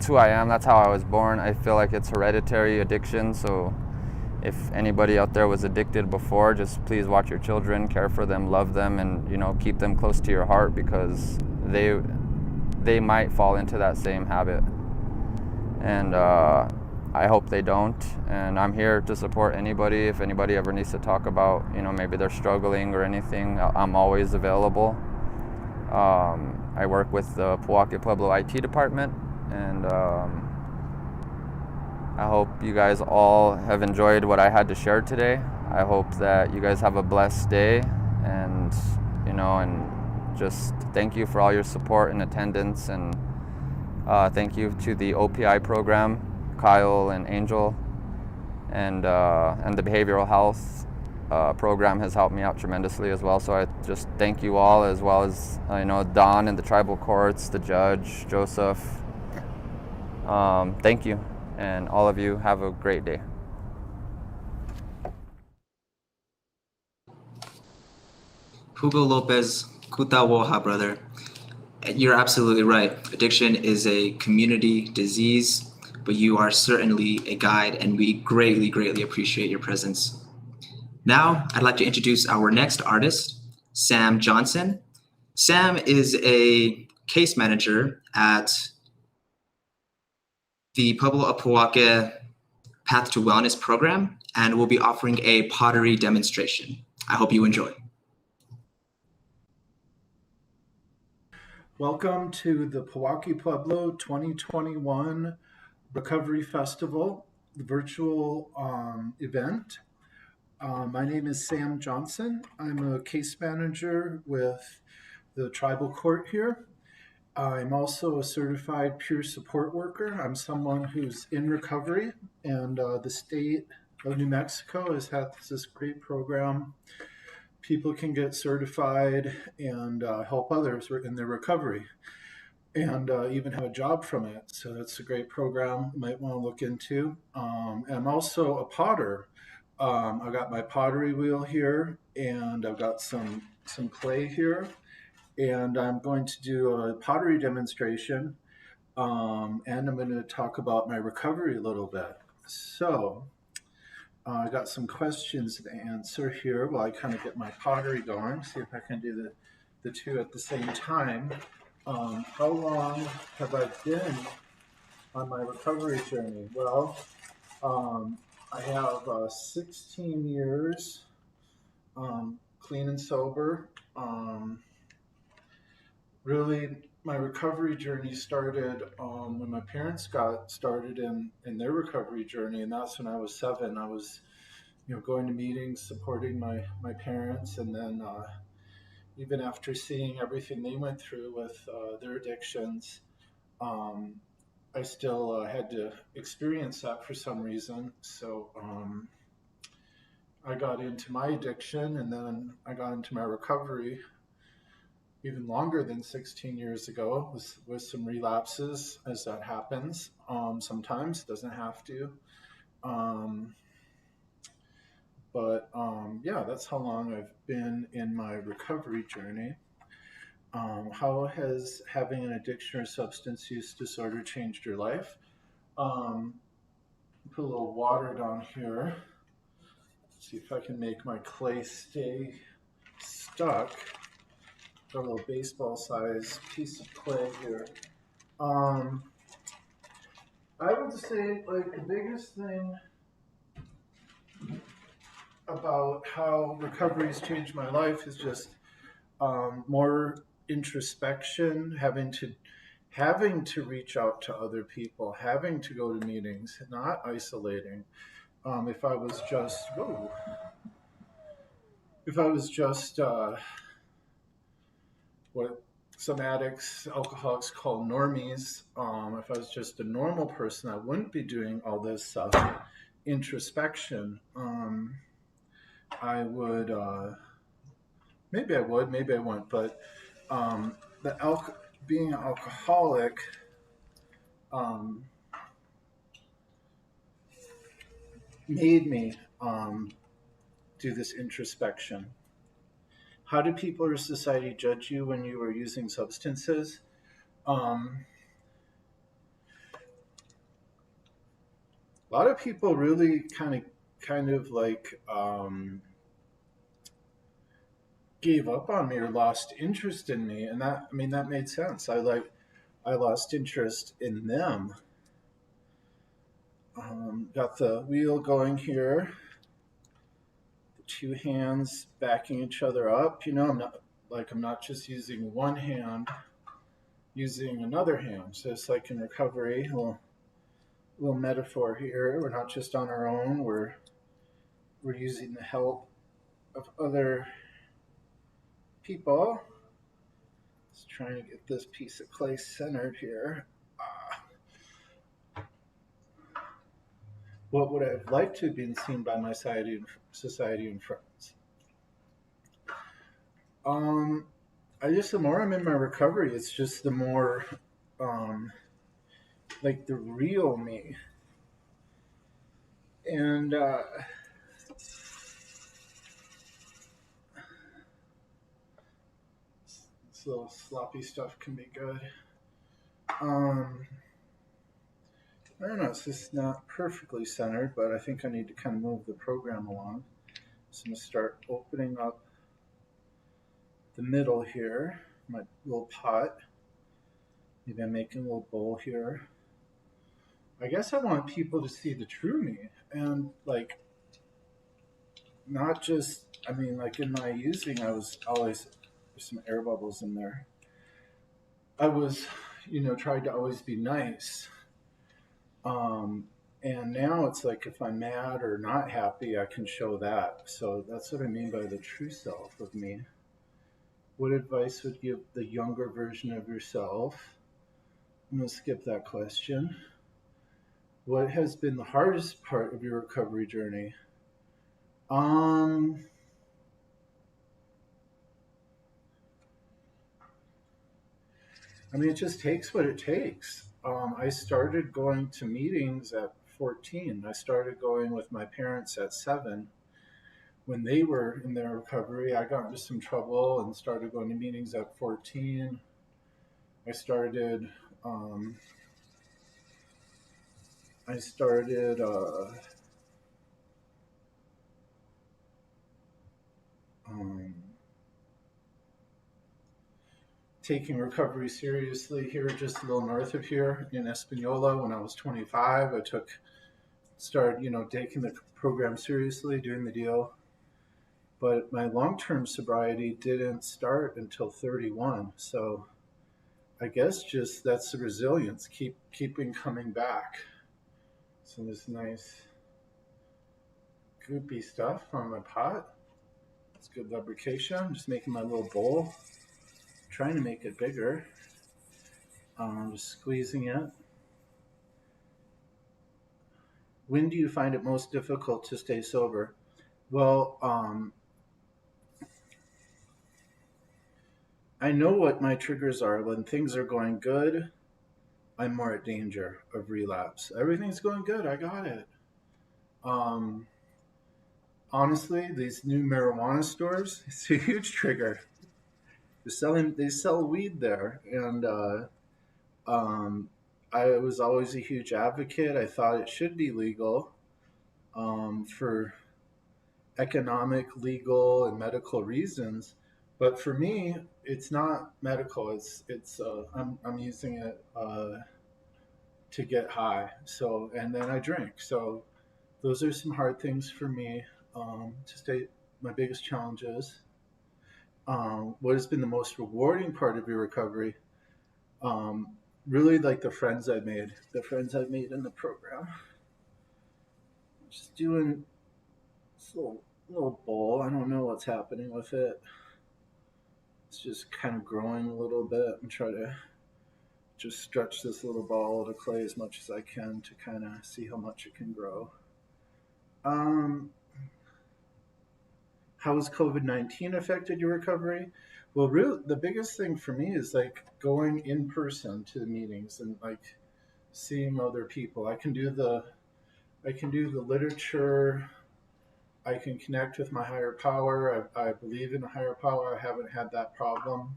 who I am. That's how I was born. I feel like it's hereditary addiction. So if anybody out there was addicted before, just please watch your children, care for them, love them, and keep them close to your heart, because they might fall into that same habit. And I hope they don't. And I'm here to support anybody. If anybody ever needs to talk about, maybe they're struggling or anything, I'm always available. I work with the Pojoaque Pueblo IT department, and I hope you guys all have enjoyed what I had to share today. I hope that you guys have a blessed day, and and just thank you for all your support and attendance, and thank you to the OPI program, Kyle and Angel, and the behavioral health program has helped me out tremendously as well. So I just thank you all, as well as Don and the tribal courts, the judge, Joseph. Thank you, and all of you have a great day. Hugo Lopez, Kutawoha, brother. You're absolutely right. Addiction is a community disease, but you are certainly a guide, and we greatly, greatly appreciate your presence. Now, I'd like to introduce our next artist, Sam Johnson. Sam is a case manager at the Pueblo of Pojoaque Path to Wellness program, and will be offering a pottery demonstration. I hope you enjoy. Welcome to the Pojoaque Pueblo 2021 Recovery Festival, the virtual event. My name is Sam Johnson. I'm a case manager with the tribal court here. I'm also a certified peer support worker. I'm someone who's in recovery, and the state of New Mexico has had this great program. People can get certified and help others in their recovery, and even have a job from it. So that's a great program you might want to look into. I'm also a potter. I've got my pottery wheel here, and I've got some clay here, and I'm going to do a pottery demonstration, and I'm going to talk about my recovery a little bit. So I got some questions to answer here while I kind of get my pottery going, see if I can do the two at the same time. How long have I been on my recovery journey? Well, I have 16 years clean and sober. Really, my recovery journey started when my parents got started in their recovery journey, and that's when I was 7. I was, going to meetings, supporting my parents, and then even after seeing everything they went through with their addictions, I still had to experience that for some reason. So I got into my addiction, and then I got into my recovery even longer than 16 years ago with some relapses, as that happens. Sometimes doesn't have to. Yeah, that's how long I've been in my recovery journey. How has having an addiction or substance use disorder changed your life? Put a little water down here. See if I can make my clay stay stuck. Got a little baseball size piece of clay here. I would say the biggest thing about how recovery has changed my life is just more introspection, having to reach out to other people, having to go to meetings, not isolating. If I was just what some addicts, alcoholics call normies, if I was just a normal person, I wouldn't be doing all this introspection. I would, maybe I would, maybe I wouldn't, but being an alcoholic made me do this introspection. How do people or society judge you when you were using substances? A lot of people really kind of gave up on me or lost interest in me, and that made sense. I lost interest in them. Got the wheel going here. The two hands backing each other up. I'm not just using one hand, using another hand. So it's like in recovery, a little metaphor here. We're not just on our own. We're using the help of other people. Just trying to get this piece of clay centered here. What would I have liked to have been seen by my society and friends? The more I'm in my recovery, it's just the more the real me. And this little sloppy stuff can be good. I don't know, it's just not perfectly centered, but I think I need to kind of move the program along. So I'm going to start opening up the middle here, my little pot. Maybe I'm making a little bowl here. I guess I want people to see the true me, and not just, in my using, I was always, there's some air bubbles in there. I was, tried to always be nice. And now it's like if I'm mad or not happy, I can show that. So that's what I mean by the true self of me. What advice would you give the younger version of yourself? I'm going to skip that question. What has been the hardest part of your recovery journey? I mean, it just takes what it takes. I started going to meetings at 14. I started going with my parents at 7. When they were in their recovery, I got into some trouble and started going to meetings at 14. I started taking recovery seriously here, just a little north of here in Espanola. When I was 25, I started taking the program seriously, doing the deal. But my long-term sobriety didn't start until 31. So I guess just that's the resilience, keeping coming back. So this nice goopy stuff on my pot. It's good lubrication. I'm just making my little bowl, trying to make it bigger. Just squeezing it. When do you find it most difficult to stay sober? Well, I know what my triggers are. When things are going good, I'm more at danger of relapse. Everything's going good. I got it. Honestly, these new marijuana stores, it's a huge trigger. They sell weed there. And I was always a huge advocate. I thought it should be legal for economic, legal, and medical reasons. But for me, it's not medical. I'm using it to get high. So, and then I drink. So those are some hard things for me to state my biggest challenges. What has been the most rewarding part of your recovery? Really like the friends I've made in the program. Just doing this little bowl. I don't know what's happening with it. It's just kind of growing a little bit. I'm trying to just stretch this little ball of clay as much as I can to kind of see how much it can grow. How has COVID-19 affected your recovery? Well, really, the biggest thing for me is like going in person to the meetings and like seeing other people. I can do the literature. I can connect with my higher power. I believe in a higher power. I haven't had that problem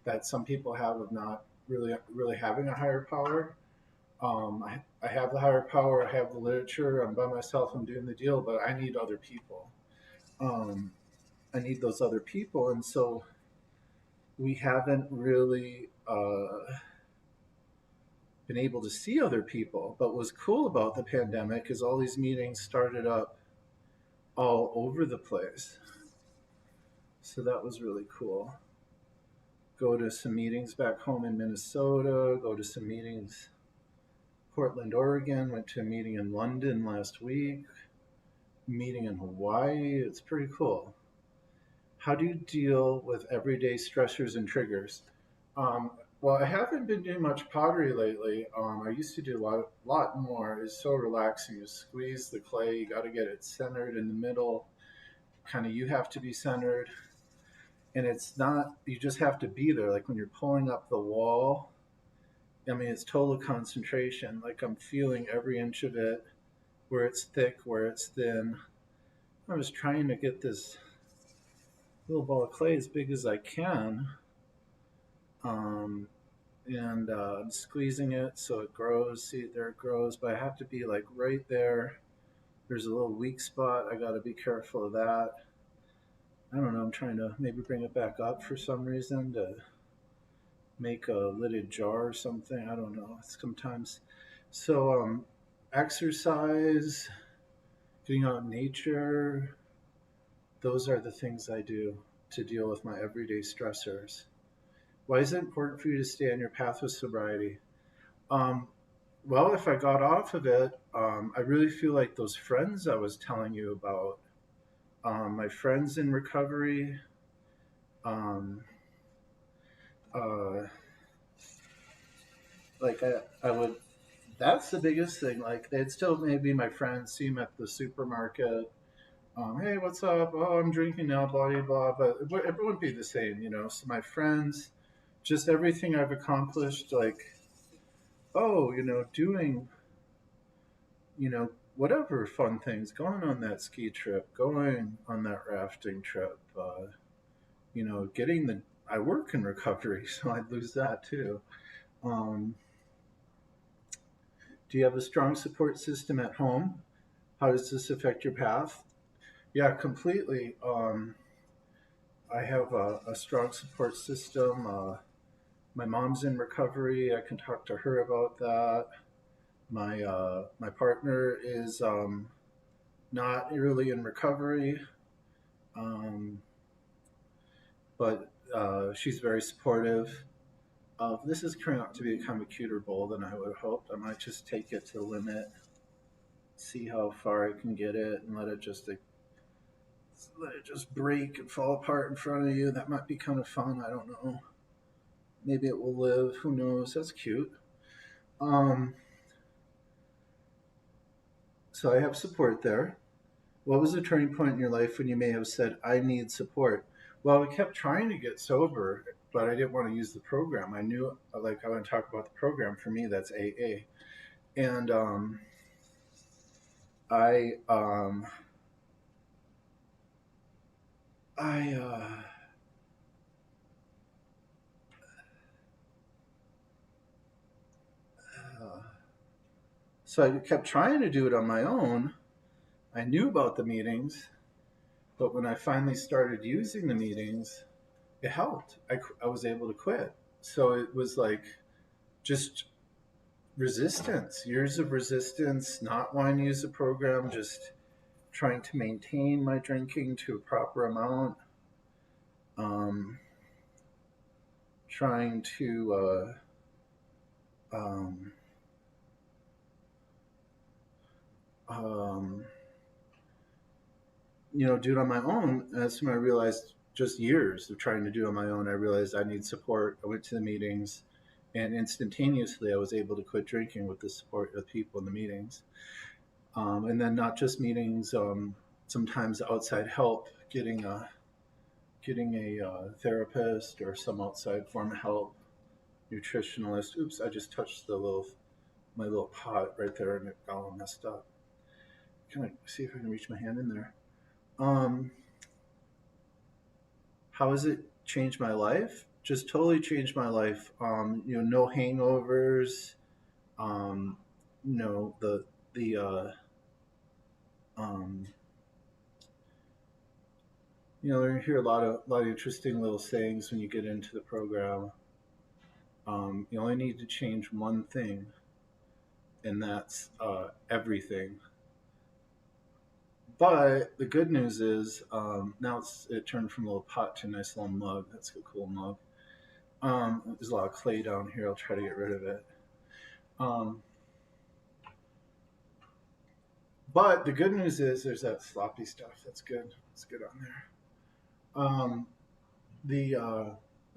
that some people have of not really having a higher power. I have the higher power. I have the literature. I'm by myself. I'm doing the deal, but I need other people. I need those other people, and so we haven't really been able to see other people. But what's cool about the pandemic is all these meetings started up all over the place. So that was really cool. Go to some meetings back home in Minnesota, go to some meetings Portland, Oregon, went to a meeting in London last week, meeting in Hawaii. It's pretty cool. How do you deal with everyday stressors and triggers? Well, I haven't been doing much pottery lately. I used to do a lot more. It's so relaxing. You squeeze the clay. You got to get it centered in the middle. Kind of, you have to be centered. And it's not, you just have to be there. Like when you're pulling up the wall, I mean, it's total concentration. Like I'm feeling every inch of it, where it's thick, where it's thin. I was trying to get this little ball of clay as big as I can. And I'm squeezing it so it grows. See, there it grows, but I have to be like right there. There's a little weak spot. I got to be careful of that. I don't know. I'm trying to maybe bring it back up for some reason to make a lidded jar or something. I don't know. Sometimes. So exercise, getting out in nature, those are the things I do to deal with my everyday stressors. Why is it important for you to stay on your path with sobriety? Well, if I got off of it, I really feel like those friends I was telling you about, my friends in recovery, like I would, that's the biggest thing. Like they'd still maybe my friends see me at the supermarket. Hey, what's up? Oh, I'm drinking now, blah, blah, blah. But it wouldn't be the same, you know? So my friends, just everything I've accomplished, like, oh, you know, doing, you know, whatever fun things, going on that ski trip, going on that rafting trip, you know, I work in recovery, so I'd lose that too. Um, do you have a strong support system at home? How does this affect your path? Yeah, completely. I have a strong support system. My mom's in recovery. I can talk to her about that. My partner is not really in recovery, um, but she's very supportive. This is turning out to be kind of a cuter bowl than I would have hoped. I might just take it to the limit, see how far I can get it, and let it just break and fall apart in front of you. That might be kind of fun. I don't know. Maybe it will live. Who knows? That's cute. So I have support there. What was the turning point in your life when you may have said, I need support? Well, I kept trying to get sober, but I didn't want to use the program. I knew, like, I want to talk about the program. For me, that's AA. And I so I kept trying to do it on my own. I knew about the meetings, but when I finally started using the meetings, it helped. I was able to quit. So it was like just resistance, years of resistance, not wanting to use the program, just trying to maintain my drinking to a proper amount, trying to you know, do it on my own. And that's when I realized, just years of trying to do it on my own, I realized I need support. I went to the meetings, and instantaneously I was able to quit drinking with the support of people in the meetings. And then not just meetings, sometimes outside help, getting a therapist or some outside form of help, nutritionalist. Oops, I just touched my little pot right there and it got all messed up. Can I see if I can reach my hand in there? How has it changed my life? Just totally changed my life. You know, no hangovers. You know, you know, you hear a lot of interesting little sayings when you get into the program. You only need to change one thing, and that's everything. But the good news is now it turned from a little pot to a nice little mug. That's a cool mug. There's a lot of clay down here. I'll try to get rid of it. But the good news is there's that sloppy stuff. That's good. It's good on there.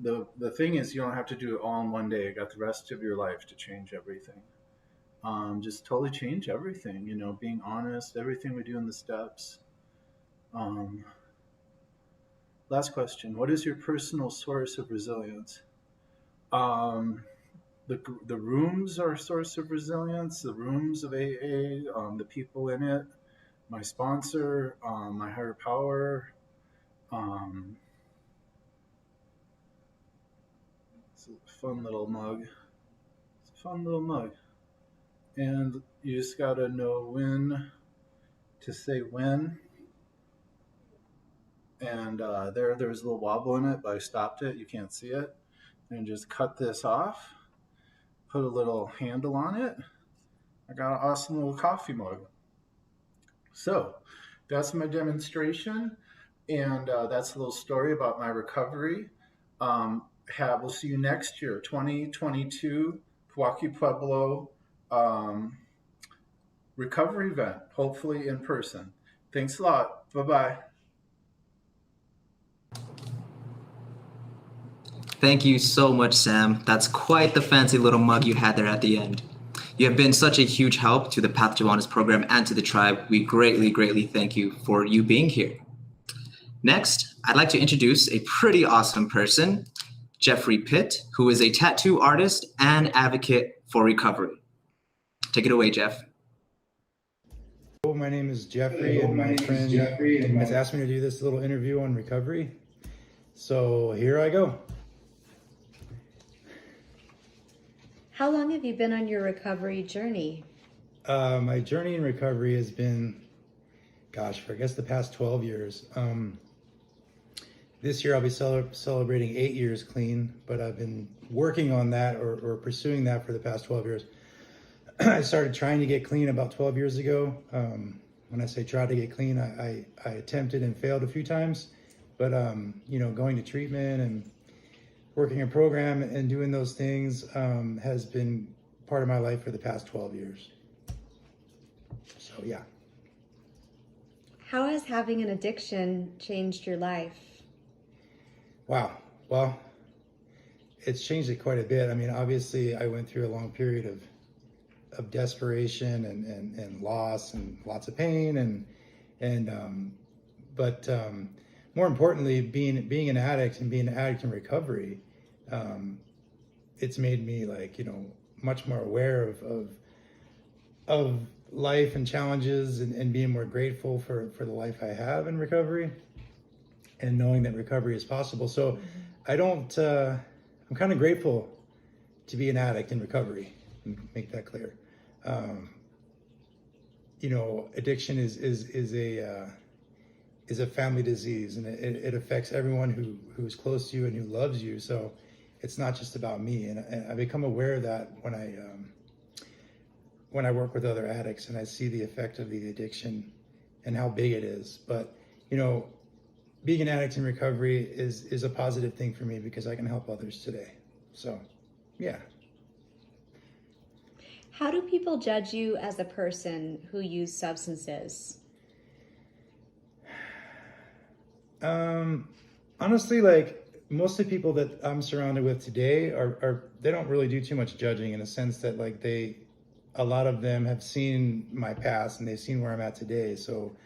The thing is, you don't have to do it all in one day. You got the rest of your life to change everything. Just totally change everything. You know, being honest, everything we do in the steps. Last question: what is your personal source of resilience? The rooms are a source of resilience. The rooms of AA, the people in it, my sponsor, my higher power. It's a fun little mug. It's a fun little mug. And you just gotta know when to say when. And there was a little wobble in it, but I stopped it. You can't see it. And just cut this off. Put a little handle on it. I got an awesome little coffee mug. So that's my demonstration. And that's a little story about my recovery. We'll see you next year, 2022, Pojoaque Pueblo recovery event, hopefully in person. Thanks a lot. Bye-bye. Thank you so much, Sam. That's quite the fancy little mug you had there at the end. You have been such a huge help to the Path to Wellness program and to the tribe. We greatly, greatly thank you for you being here. Next, I'd like to introduce a pretty awesome person, Jeffrey Pitt, who is a tattoo artist and advocate for recovery. Take it away, Jeff. Hello, my name is Jeffrey, and my friend has asked me to do this little interview on recovery. So here I go. How long have you been on your recovery journey? My journey in recovery has been, gosh, for I guess the past 12 years. This year I'll be celebrating 8 years clean, but I've been working on that or pursuing that for the past 12 years. I started trying to get clean about 12 years ago. When I say try to get clean, I attempted and failed a few times, but going to treatment and working a program and doing those things has been part of my life for the past 12 years. So yeah. How has having an addiction changed your life? Wow. Well, it's changed it quite a bit. I mean, obviously I went through a long period of desperation and loss and lots of pain but more importantly, being an addict and being an addict in recovery, it's made me much more aware of life and challenges and being more grateful for the life I have in recovery and knowing that recovery is possible. So I'm kind of grateful to be an addict in recovery, make that clear. Addiction is a family disease, and it affects everyone who's close to you and who loves you. So it's not just about me, and I become aware of that when I work with other addicts and I see the effect of the addiction and how big it is. But being an addict in recovery is a positive thing for me because I can help others today. So yeah. How do people judge you as a person who used substances? Honestly, most of the people that I'm surrounded with today they don't really do too much judging, in a sense that a lot of them have seen my past and they've seen where I'm at today. So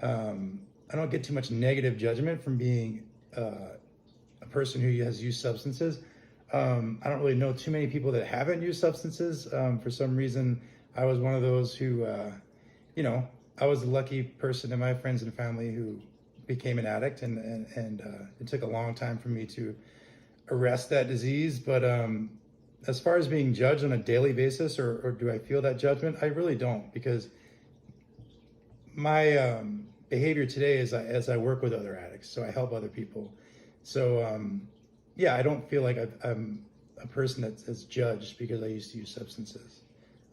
I don't get too much negative judgment from being a person who has used substances. I don't really know too many people that haven't used substances. For some reason, I was one of those who, I was the lucky person in my friends and family who became an addict, and it took a long time for me to arrest that disease. But as far as being judged on a daily basis, or do I feel that judgment? I really don't, because my behavior today is as I work with other addicts, so I help other people. So I don't feel like I'm a person that's judged because I used to use substances.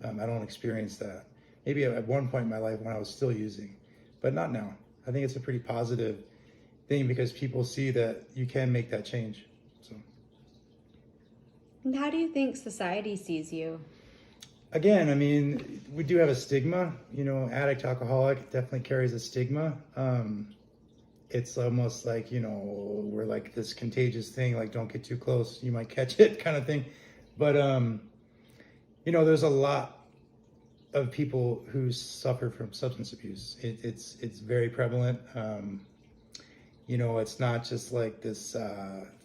I don't experience that. Maybe at one point in my life when I was still using, but not now. I think it's a pretty positive thing because people see that you can make that change. So. And how do you think society sees you? Again, I mean, we do have a stigma. Addict, alcoholic definitely carries a stigma. It's almost like, we're like this contagious thing, like don't get too close, you might catch it kind of thing. But, there's a lot of people who suffer from substance abuse. It's very prevalent. It's not just like this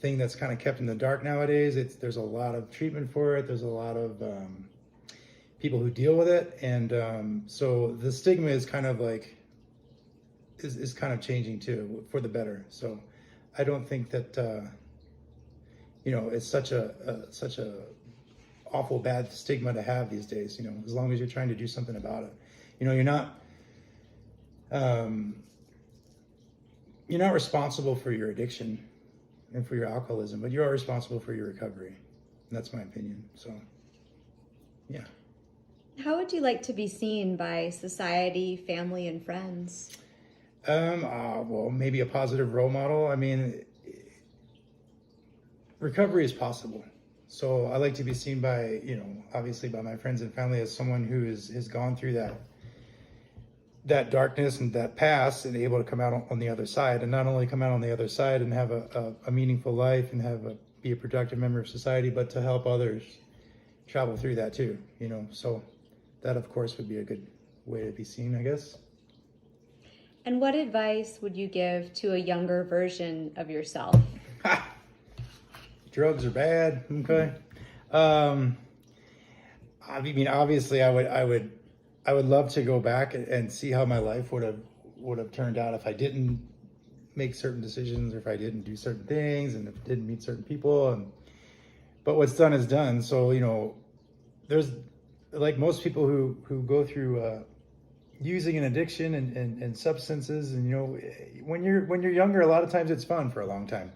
thing that's kind of kept in the dark nowadays. There's a lot of treatment for it. There's a lot of people who deal with it. And so the stigma is kind of is kind of changing too, for the better. So I don't think that, it's such a awful bad stigma to have these days, as long as you're trying to do something about it. You're not responsible for your addiction and for your alcoholism, but you are responsible for your recovery. And that's my opinion. So, yeah. How would you like to be seen by society, family, and friends? Well, maybe a positive role model. I mean, recovery is possible. So I like to be seen by, obviously by my friends and family as someone who has gone through that darkness and that past and able to come out on the other side, and not only come out on the other side and have a meaningful life and have be a productive member of society, but to help others travel through that too, so that of course would be a good way to be seen, I guess. And what advice would you give to a younger version of yourself? Drugs are bad. Okay. I mean, obviously I would love to go back and see how my life would have turned out if I didn't make certain decisions, or if I didn't do certain things, and if I didn't meet certain people. But what's done is done. So, there's, like most people who go through using an addiction and substances, and when you're younger, a lot of times it's fun for a long time.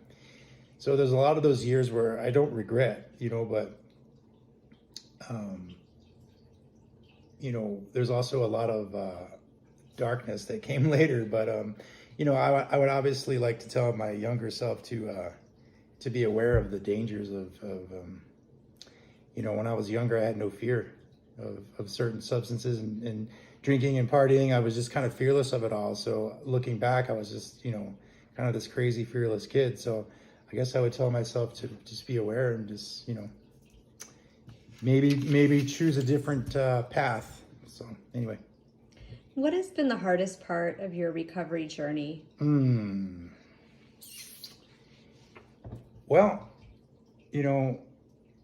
So there's a lot of those years where I don't regret, but there's also a lot of darkness that came later. But I would obviously like to tell my younger self to be aware of the dangers of when I was younger, I had no fear of certain substances and drinking and partying. I was just kind of fearless of it all. So looking back, I was just, kind of this crazy, fearless kid. So I guess I would tell myself to just be aware and just, maybe choose a different path. So anyway. What has been the hardest part of your recovery journey? Well,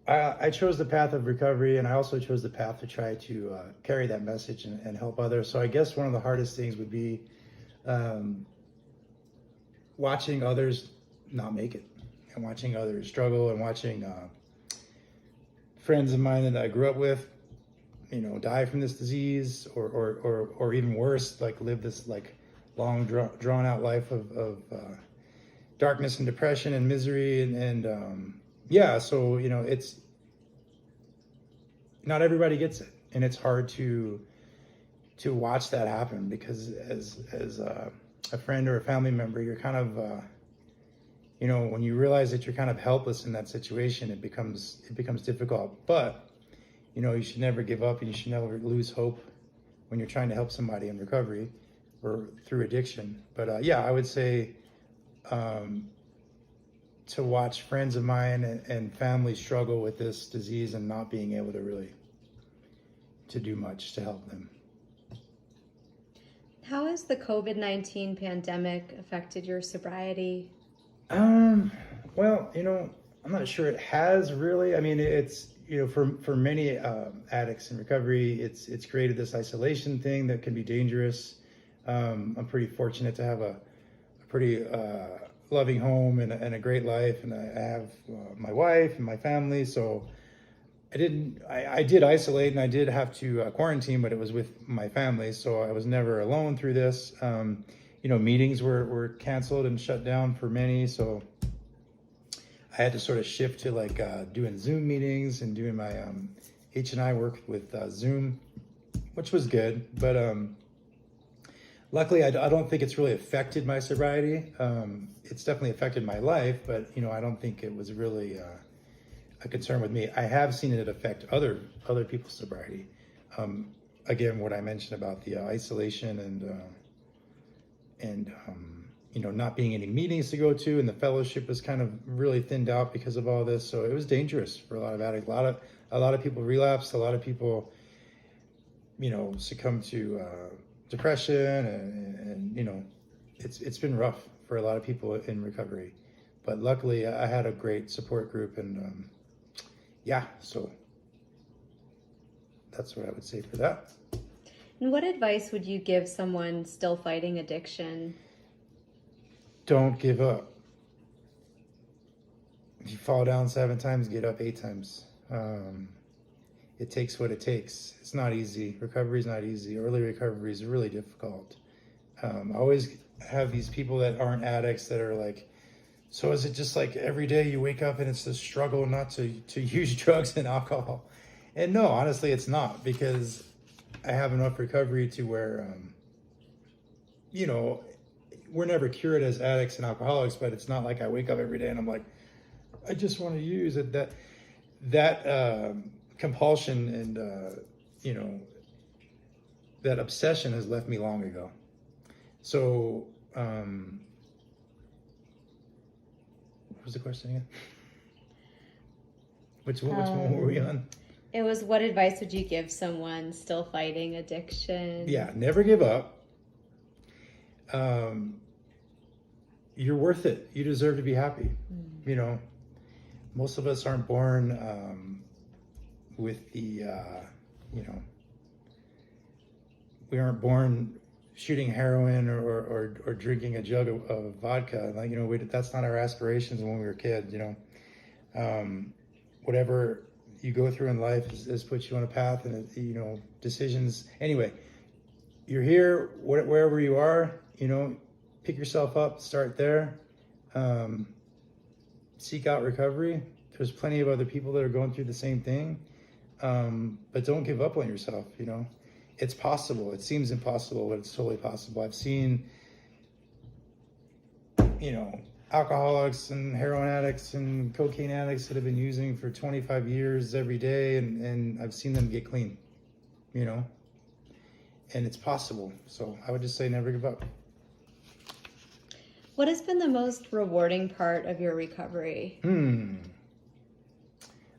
I chose the path of recovery, and I also chose the path to try to carry that message and help others. So I guess one of the hardest things would be watching others not make it, and watching others struggle, and watching friends of mine that I grew up with, die from this disease, or even worse, like live this like long drawn out life of darkness and depression and misery and so it's not everybody gets it, and it's hard to watch that happen, because as a friend or a family member, you're kind of when you realize that you're kind of helpless in that situation, it becomes difficult. But you should never give up, and you should never lose hope when you're trying to help somebody in recovery or through addiction. But I would say to watch friends of mine and family struggle with this disease and not being able to do much to help them. How has the COVID-19 pandemic affected your sobriety? Well, I'm not sure it has really. I mean, it's, for many addicts in recovery, it's created this isolation thing that can be dangerous. I'm pretty fortunate to have a pretty loving home and a great life, and I have my wife and my family. So I did isolate, and I did have to quarantine, but it was with my family, so I was never alone through this. Meetings were canceled and shut down for many, so I had to sort of shift to like doing Zoom meetings and doing my H&I work with Zoom, which was good. But luckily, I don't think it's really affected my sobriety. It's definitely affected my life, but I don't think it was really a concern with me. I have seen it affect other people's sobriety. Again, what I mentioned about the isolation and not being any meetings to go to, and the fellowship was kind of really thinned out because of all this. So it was dangerous for a lot of addicts. A lot of people relapsed. A lot of people, succumb to depression, and it's been rough for a lot of people in recovery. But luckily, I had a great support group, and so that's what I would say for that. And what advice would you give someone still fighting addiction? Don't give up. If you fall down 7 times, get up 8 times. It takes what it takes. It's not easy. Recovery is not easy. Early recovery is really difficult. I always have these people that aren't addicts that are like, so is it just like every day you wake up and it's the struggle not to use drugs and alcohol? And no, honestly, it's not, because I have enough recovery to where, we're never cured as addicts and alcoholics, but it's not like I wake up every day and I'm like, I just want to use it. That compulsion and, that obsession has left me long ago. So, what was the question again? Which one were we on? It was, what advice would you give someone still fighting addiction? Yeah, never give up. You're worth it. You deserve to be happy. You know, most of us aren't born with the, you know, we aren't born shooting heroin or drinking a jug of vodka. Like, you know, that's not our aspirations when we were kids, you know. Whatever you go through in life has put you on a path, and, you know, decisions. Anyway, you're here, wherever you are, you know, pick yourself up, start there. Seek out recovery. There's plenty of other people that are going through the same thing. But don't give up on yourself, you know. It's possible. It seems impossible, but it's totally possible. I've seen, you know, alcoholics and heroin addicts and cocaine addicts that have been using for 25 years every day, and I've seen them get clean, you know, and it's possible. So I would just say never give up. What has been the most rewarding part of your recovery?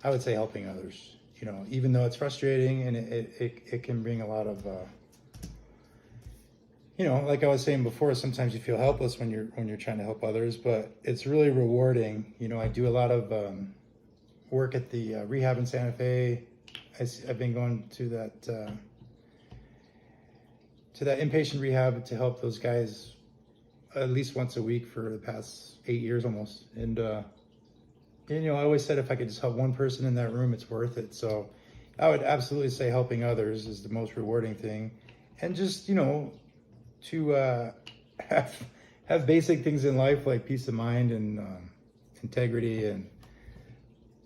I would say helping others. You know, even though it's frustrating and it can bring a lot of, you know, like I was saying before, sometimes you feel helpless when you're trying to help others, but it's really rewarding. You know, I do a lot of work at the Rehab in Santa Fe. I've been going to that inpatient rehab to help those guys at least once a week for the past 8 years almost. And you know, I always said if I could just help one person in that room, it's worth it. So I would absolutely say helping others is the most rewarding thing. And just, you know, to have basic things in life like peace of mind and integrity and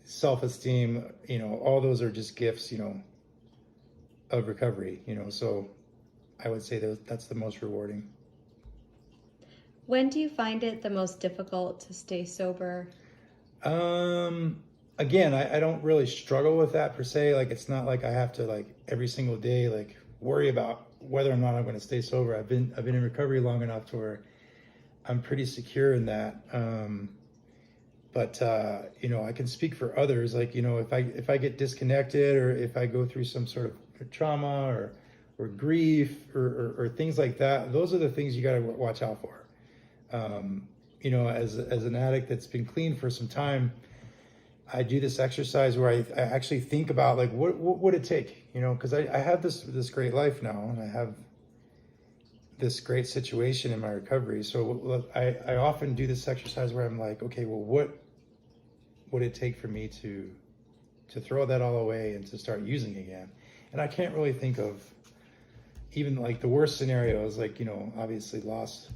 self-esteem, you know, all those are just gifts, you know, of recovery, you know. So I would say that's the most rewarding. When do you find it the most difficult to stay sober? Again, I don't really struggle with that per se. Like, it's not like I have to, like, every single day, like, worry about whether or not I'm going to stay sober. I've been in recovery long enough to where I'm pretty secure in that. But you know, I can speak for others. Like, you know, if I get disconnected, or if I go through some sort of trauma or grief or things like that, those are the things you got to watch out for. You know, as an addict that's been clean for some time, I do this exercise where I actually think about, like, what would it take, you know, because I have this great life now, and I have this great situation in my recovery. So I often do this exercise where I'm like, okay, well, what would it take for me to throw that all away and to start using again? And I can't really think of even, like, the worst scenarios, like, you know, obviously loss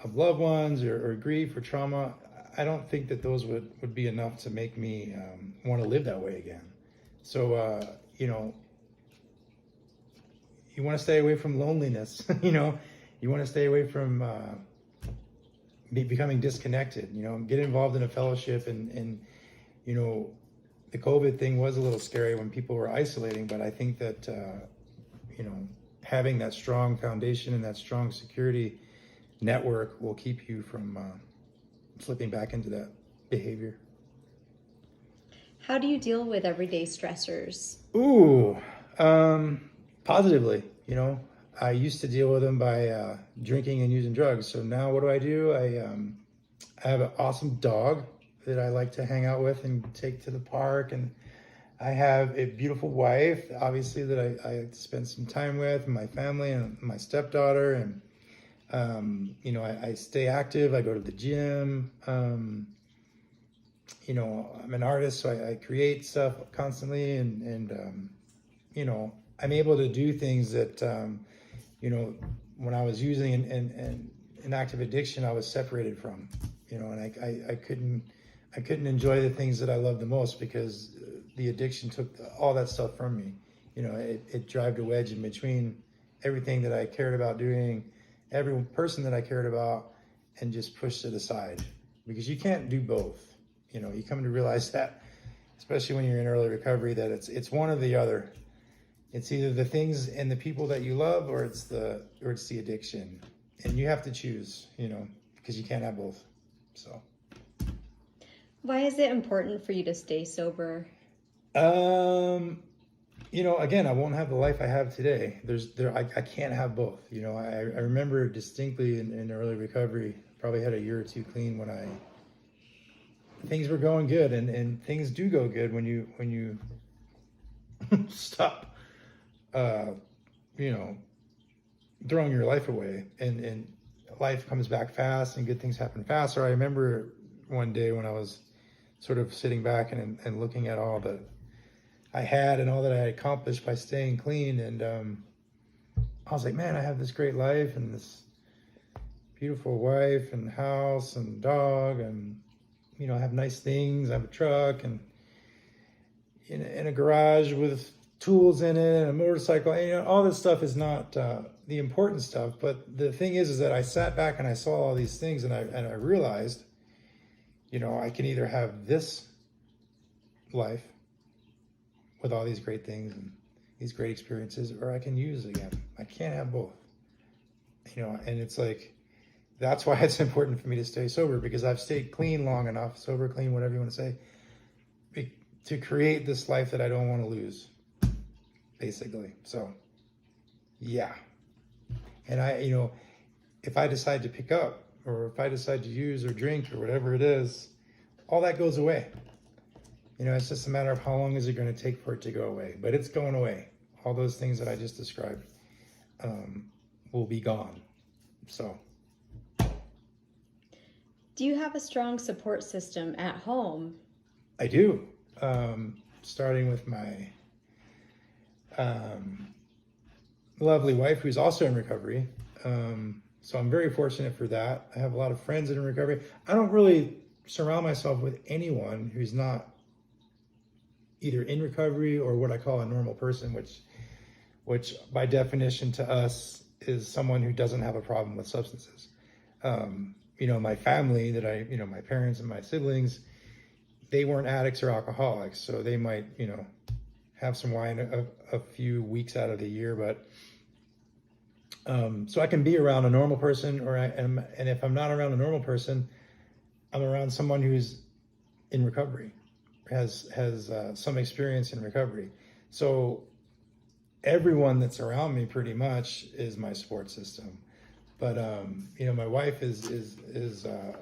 of loved ones or grief or trauma. I don't think that those would be enough to make me want to live that way again. So, you know, you want to stay away from loneliness, you know, you want to stay away from becoming disconnected, you know, get involved in a fellowship. And, you know, the Kobit thing was a little scary when people were isolating, but I think that, you know, having that strong foundation and that strong security network will keep you from slipping back into that behavior. How do you deal with everyday stressors? Ooh, positively. You know, I used to deal with them by drinking and using drugs. So now what do? I have an awesome dog that I like to hang out with and take to the park. And I have a beautiful wife, obviously, that I spend some time with, and my family and my stepdaughter. And you know, I stay active. I go to the gym. You know, I'm an artist, so I create stuff constantly, and you know, I'm able to do things that, you know, when I was using and an active addiction, I was separated from, you know, and I couldn't enjoy the things that I love the most because the addiction took all that stuff from me. You know, it drove a wedge in between everything that I cared about doing, every person that I cared about, and just pushed it aside, because you can't do both. You know, you come to realize that, especially when you're in early recovery, that it's one or the other. It's either the things and the people that you love, or it's the addiction, and you have to choose. You know, because you can't have both. So, why is it important for you to stay sober? Again, I won't have the life I have today. I can't have both. I remember distinctly in early recovery, probably had a year or two clean when things were going good, and things do go good when you stop, throwing your life away, and life comes back fast and good things happen fast. Or I remember one day when I was sort of sitting back and looking at all that I had and all that I had accomplished by staying clean, and I was like, man, I have this great life and this beautiful wife and house and dog, and I have nice things. I have a truck and in a garage with tools in it and a motorcycle. And, all this stuff is not the important stuff. But the thing is that I sat back and I saw all these things, and I realized, I can either have this life with all these great things and these great experiences, or I can use it again. I can't have both. And it's like, that's why it's important for me to stay sober, because I've stayed clean long enough, sober, clean, whatever you want to say, to create this life that I don't want to lose, basically. So, yeah. And if I decide to pick up, or if I decide to use or drink or whatever it is, all that goes away. It's just a matter of how long is it going to take for it to go away. But it's going away. All those things that I just described will be gone. So. Do you have a strong support system at home? I do. Starting with my lovely wife, who's also in recovery. So I'm very fortunate for that. I have a lot of friends that are in recovery. I don't really surround myself with anyone who's not either in recovery or what I call a normal person, which by definition to us is someone who doesn't have a problem with substances. My family that my parents and my siblings, they weren't addicts or alcoholics, so they might, have some wine a few weeks out of the year, but so I can be around a normal person, and if I'm not around a normal person, I'm around someone who's in recovery, has some experience in recovery. So everyone that's around me pretty much is my support system. But my wife is a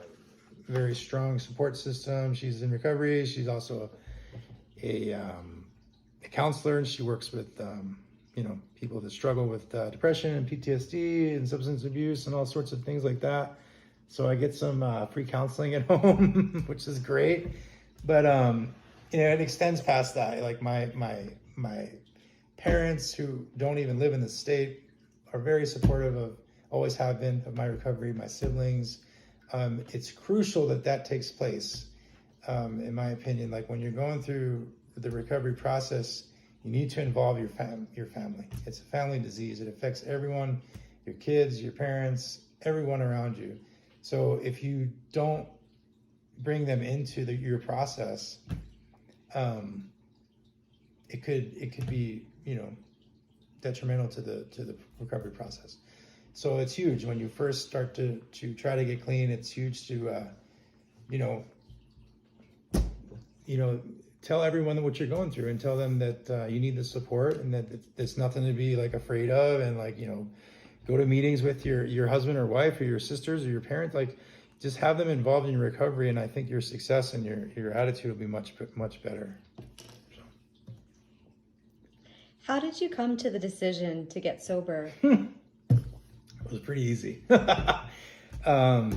very strong support system. She's in recovery. She's also a counselor, and she works with people that struggle with depression and PTSD and substance abuse and all sorts of things like that. So I get some free counseling at home, which is great. But it extends past that. Like my parents, who don't even live in the state, are very supportive of, always have been, of my recovery. My siblings. It's crucial that takes place, in my opinion. Like when you're going through the recovery process, you need to involve your family. It's a family disease. It affects everyone, your kids, your parents, everyone around you. So if you don't bring them into your process, it could be detrimental to the recovery process. So it's huge when you first start to try to get clean. It's huge to tell everyone what you're going through, and tell them that you need the support, and that there's nothing to be like afraid of, and go to meetings with your husband or wife or your sisters or your parents. Like, just have them involved in your recovery, and I think your success and your attitude will be much better. So. How did you come to the decision to get sober? It was pretty easy. Well,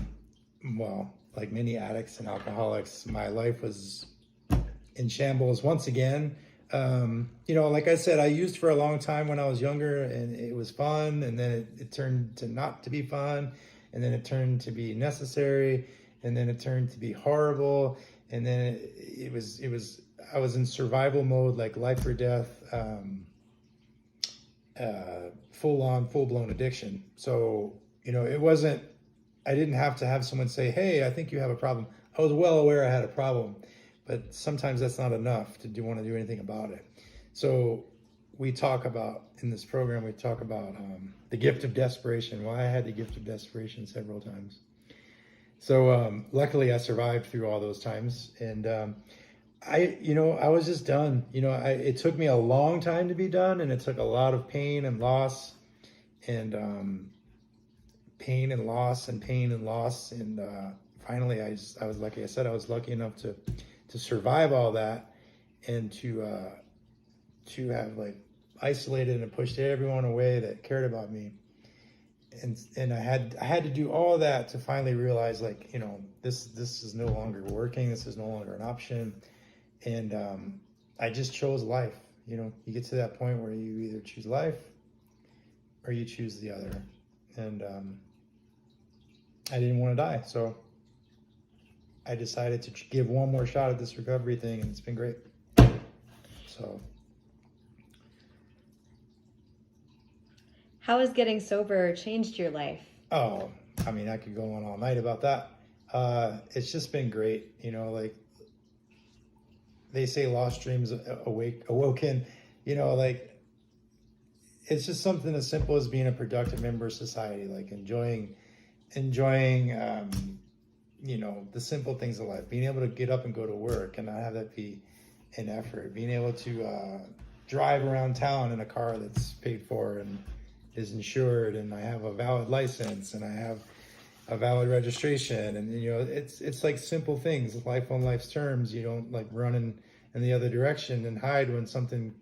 like many addicts and alcoholics, my life was in shambles once again. Like I said, I used for a long time when I was younger, and it was fun, and then it turned to not to be fun, and then it turned to be necessary, and then it turned to be horrible, and then I was in survival mode, like life or death, full-blown addiction. So, I didn't have to have someone say, hey, I think you have a problem. I was well aware I had a problem, but sometimes that's not enough to want to do anything about it. So we talk about, in this program, the gift of desperation. Well, I had the gift of desperation several times. So luckily I survived through all those times. And I was just done. It took me a long time to be done, and it took a lot of pain and loss, and pain and loss and pain and loss. And finally, I was, like I said, I was lucky enough to survive all that, and to have like isolated and pushed everyone away that cared about me. And I had to do all that to finally realize, like, this is no longer working. This is no longer an option. And I just chose life. You get to that point where you either choose life or you choose the other. And I didn't want to die, so I decided to give one more shot at this recovery thing, and it's been great. So, how has getting sober changed your life? Oh, I mean, I could go on all night about that. It's just been great. Like they say, lost dreams awoken. Like it's just something as simple as being a productive member of society, like enjoying the simple things of life, being able to get up and go to work and not have that be an effort, being able to drive around town in a car that's paid for and is insured, and I have a valid license, and I have a valid registration, and it's like simple things, life on life's terms. You don't like run in the other direction and hide when something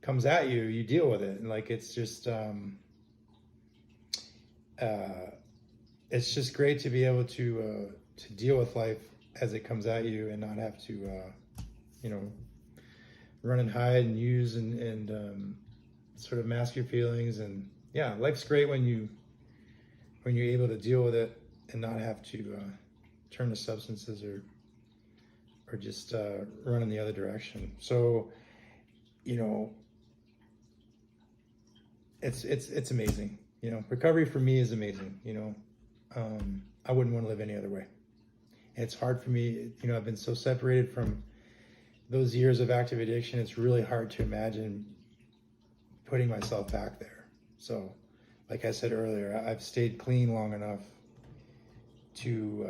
comes at you. You deal with it, and like it's just great to be able to deal with life as it comes at you and not have to run and hide and use and sort of mask your feelings. And yeah, life's great when you're able to deal with it and not have to turn to substances or just run in the other direction. So it's amazing. Recovery for me is amazing. I wouldn't want to live any other way. And it's hard for me. I've been so separated from those years of active addiction. It's really hard to imagine putting myself back there. So, like I said earlier, I've stayed clean long enough to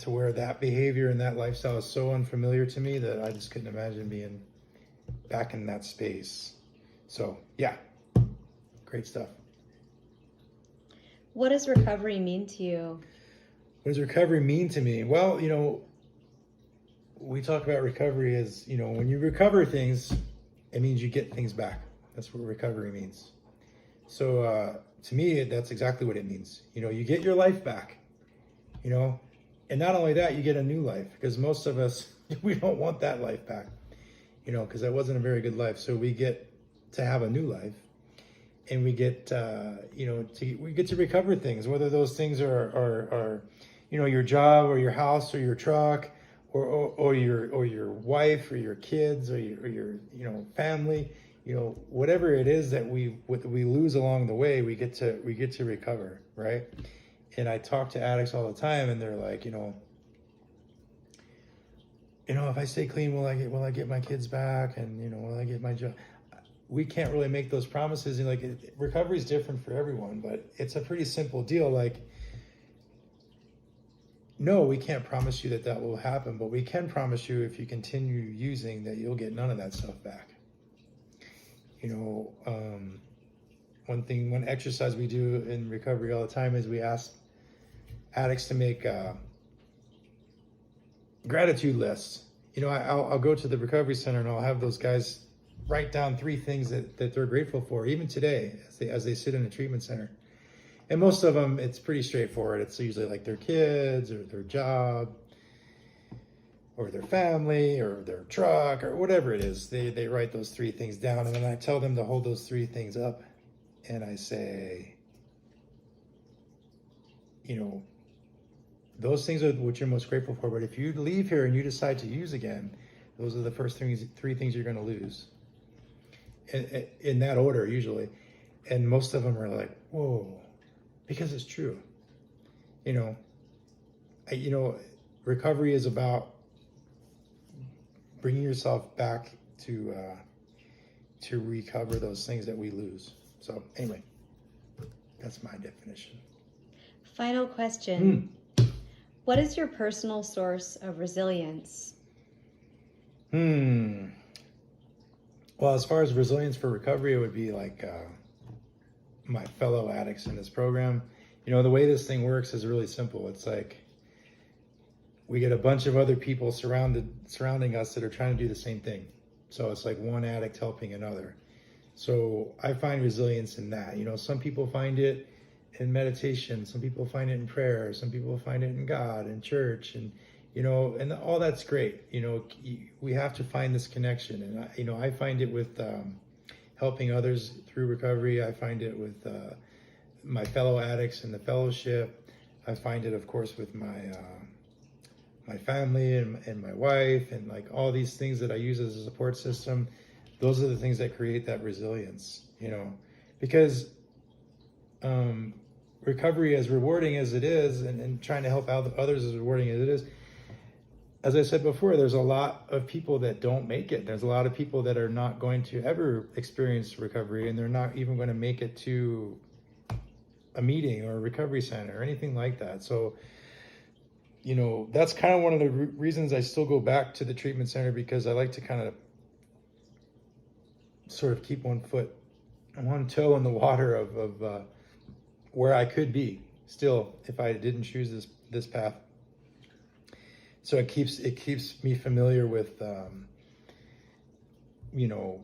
where that behavior and that lifestyle is so unfamiliar to me that I just couldn't imagine being back in that space. So, yeah, great stuff. What does recovery mean to you? What does recovery mean to me? Well, we talk about recovery as, when you recover things, it means you get things back. That's what recovery means. So to me, that's exactly what it means. You get your life back, and not only that, you get a new life, because most of us, we don't want that life back, because that wasn't a very good life. So we get to have a new life. And we get, we get to recover things, whether those things are, your job or your house or your truck, or your wife or your kids or your family, whatever it is that we lose along the way, we get to recover, right? And I talk to addicts all the time, and they're like, if I stay clean, will I get my kids back, and will I get my job? We can't really make those promises, and like recovery is different for everyone, but it's a pretty simple deal. Like, no, we can't promise you that will happen, but we can promise you, if you continue using, that you'll get none of that stuff back. One exercise we do in recovery all the time is we ask addicts to make gratitude lists. I'll go to the recovery center and I'll have those guys write down 3 things that they're grateful for, even today, as they sit in a treatment center. And most of them, it's pretty straightforward. It's usually like their kids or their job or their family or their truck or whatever it is. They write those 3 things down, and then I tell them to hold those 3 things up, and I say, those things are what you're most grateful for, but if you leave here and you decide to use again, those are the first 3 things you're going to lose. In that order, usually. And most of them are like, whoa, because it's true. Recovery is about bringing yourself back to recover those things that we lose. So anyway, that's my definition. Final question. What is your personal source of resilience? Well, as far as resilience for recovery, it would be like my fellow addicts in this program. You know, the way this thing works is really simple. It's like we get a bunch of other people surrounding us that are trying to do the same thing. So it's like one addict helping another. So I find resilience in that. You know, some people find it in meditation, some people find it in prayer, some people find it in God and church, and you know, and all that's great. You know, we have to find this connection, and I find it with helping others through recovery. I find it with my fellow addicts in the fellowship. I find it, of course, with my family and my wife, and like all these things that I use as a support system. Those are the things that create that resilience, you know, because recovery, as rewarding as it is, and trying to help out others as rewarding as it is, as I said before, there's a lot of people that don't make it. There's a lot of people that are not going to ever experience recovery, and they're not even going to make it to a meeting or a recovery center or anything like that. So, you know, that's kind of one of the reasons I still go back to the treatment center, because I like to kind of sort of keep one toe in the water of where I could be still if I didn't choose this path. So it keeps me familiar with you know,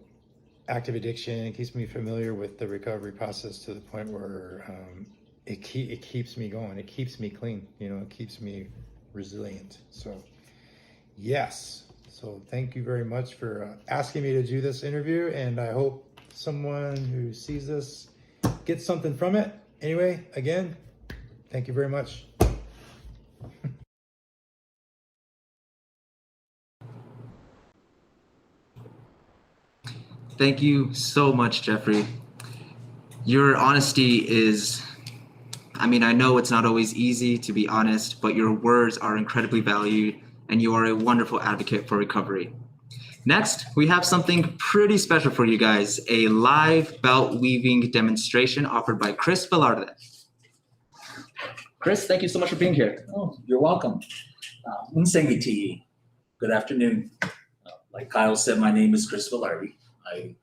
active addiction. It keeps me familiar with the recovery process to the point where it keeps me going. It keeps me clean. You know, it keeps me resilient. So yes. So thank you very much for asking me to do this interview, and I hope someone who sees this gets something from it. Anyway, again, thank you very much. Thank you so much, Jeffrey. Your honesty is, I mean, I know it's not always easy to be honest, but your words are incredibly valued, and you are a wonderful advocate for recovery. Next, we have something pretty special for you guys, a live belt weaving demonstration offered by Chris Velarde. Chris, thank you so much for being here. Oh, you're welcome. Unsengiti. Good afternoon. Like Kyle said, my name is Chris Velarde. I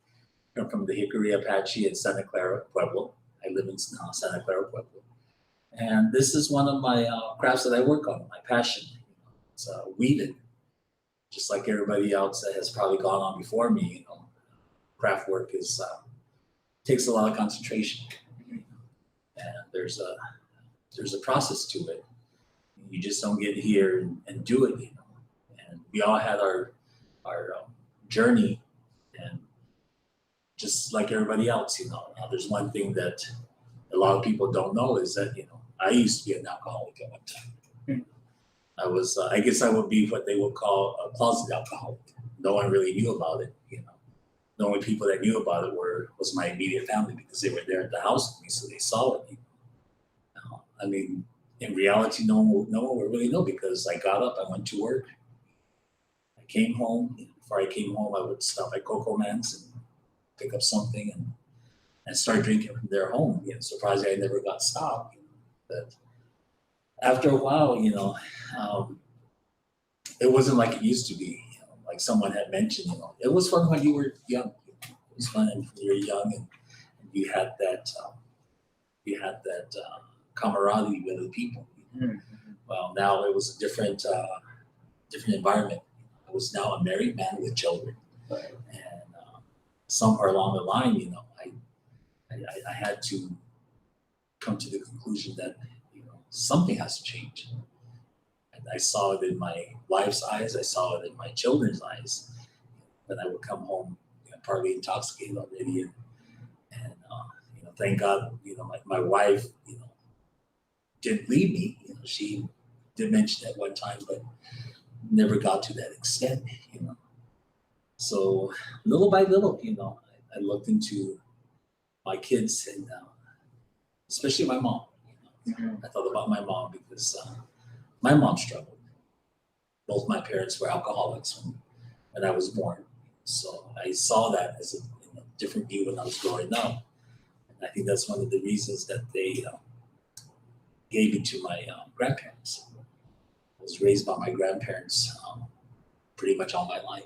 come from the Hickory Apache in Santa Clara, Pueblo. I live in Santa Clara, Pueblo. And this is one of my crafts that I work on, my passion. It's weaving. Just like everybody else that has probably gone on before me, you know, craft work takes a lot of concentration, and there's a process to it. You just don't get here and do it, you know. And we all had our journey, and just like everybody else, you know, there's one thing that a lot of people don't know is that, you know, I used to be an alcoholic at one time. I guess I would be what they would call a closet alcoholic. No one really knew about it, you know. The only people that knew about it was my immediate family, because they were there at the house with me, so they saw it. You know. I mean, in reality, no one would really know, because I got up, I went to work, I came home. Before I came home, I would stop at Coco Man's and pick up something and start drinking from their home. You know, surprisingly, I never got stopped. You know, but after a while, you know, it wasn't like it used to be. You know, like someone had mentioned, you know, it was fun when you were young. It was fun when you were young, and you had that camaraderie with other people. Mm-hmm. Well, now it was a different environment. I was now a married man with children, right. And somewhere along the line, you know, I had to come to the conclusion that, you know, something has to change. And I saw it in my wife's eyes. I saw it in my children's eyes. That I would come home, you know, partly intoxicated already, and you know, thank God, you know, my wife, you know, didn't leave me. You know, she did mention at one time, but never got to that extent, you know. So little by little, you know, I looked into my kids, and especially my mom. You know, mm-hmm. I thought about my mom, because my mom struggled. Both my parents were alcoholics when I was born. So I saw that as a different view when I was growing up. And I think that's one of the reasons that they gave me to my grandparents. I was raised by my grandparents pretty much all my life.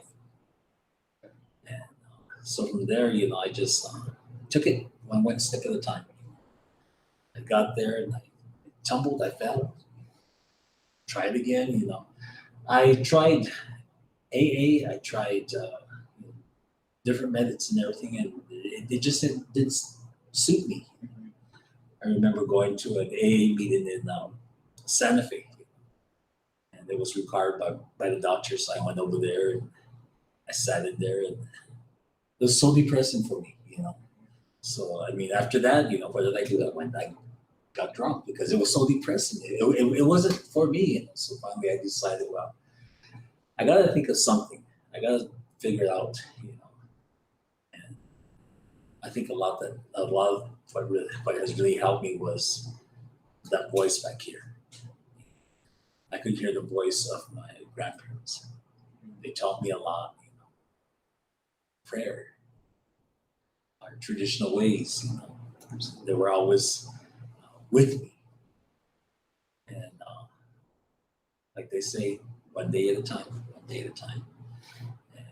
So from there, I just took it one step at a time. I got there and I tumbled, I fell, tried again, I tried AA, I tried different methods and everything, and it just didn't suit me. I remember going to an AA meeting in Santa Fe, and it was required by the doctor, so I went over there and I sat in there, and it was so depressing for me, So, after that, what did I do? I got drunk because it was so depressing. It wasn't for me, So finally I decided, well, I got to think of something. I got to figure it out, And I think a lot of what has really helped me was that voice back here. I could hear the voice of my grandparents. They taught me a lot, prayer, our traditional ways, They were always with me. And like they say, one day at a time, one day at a time. And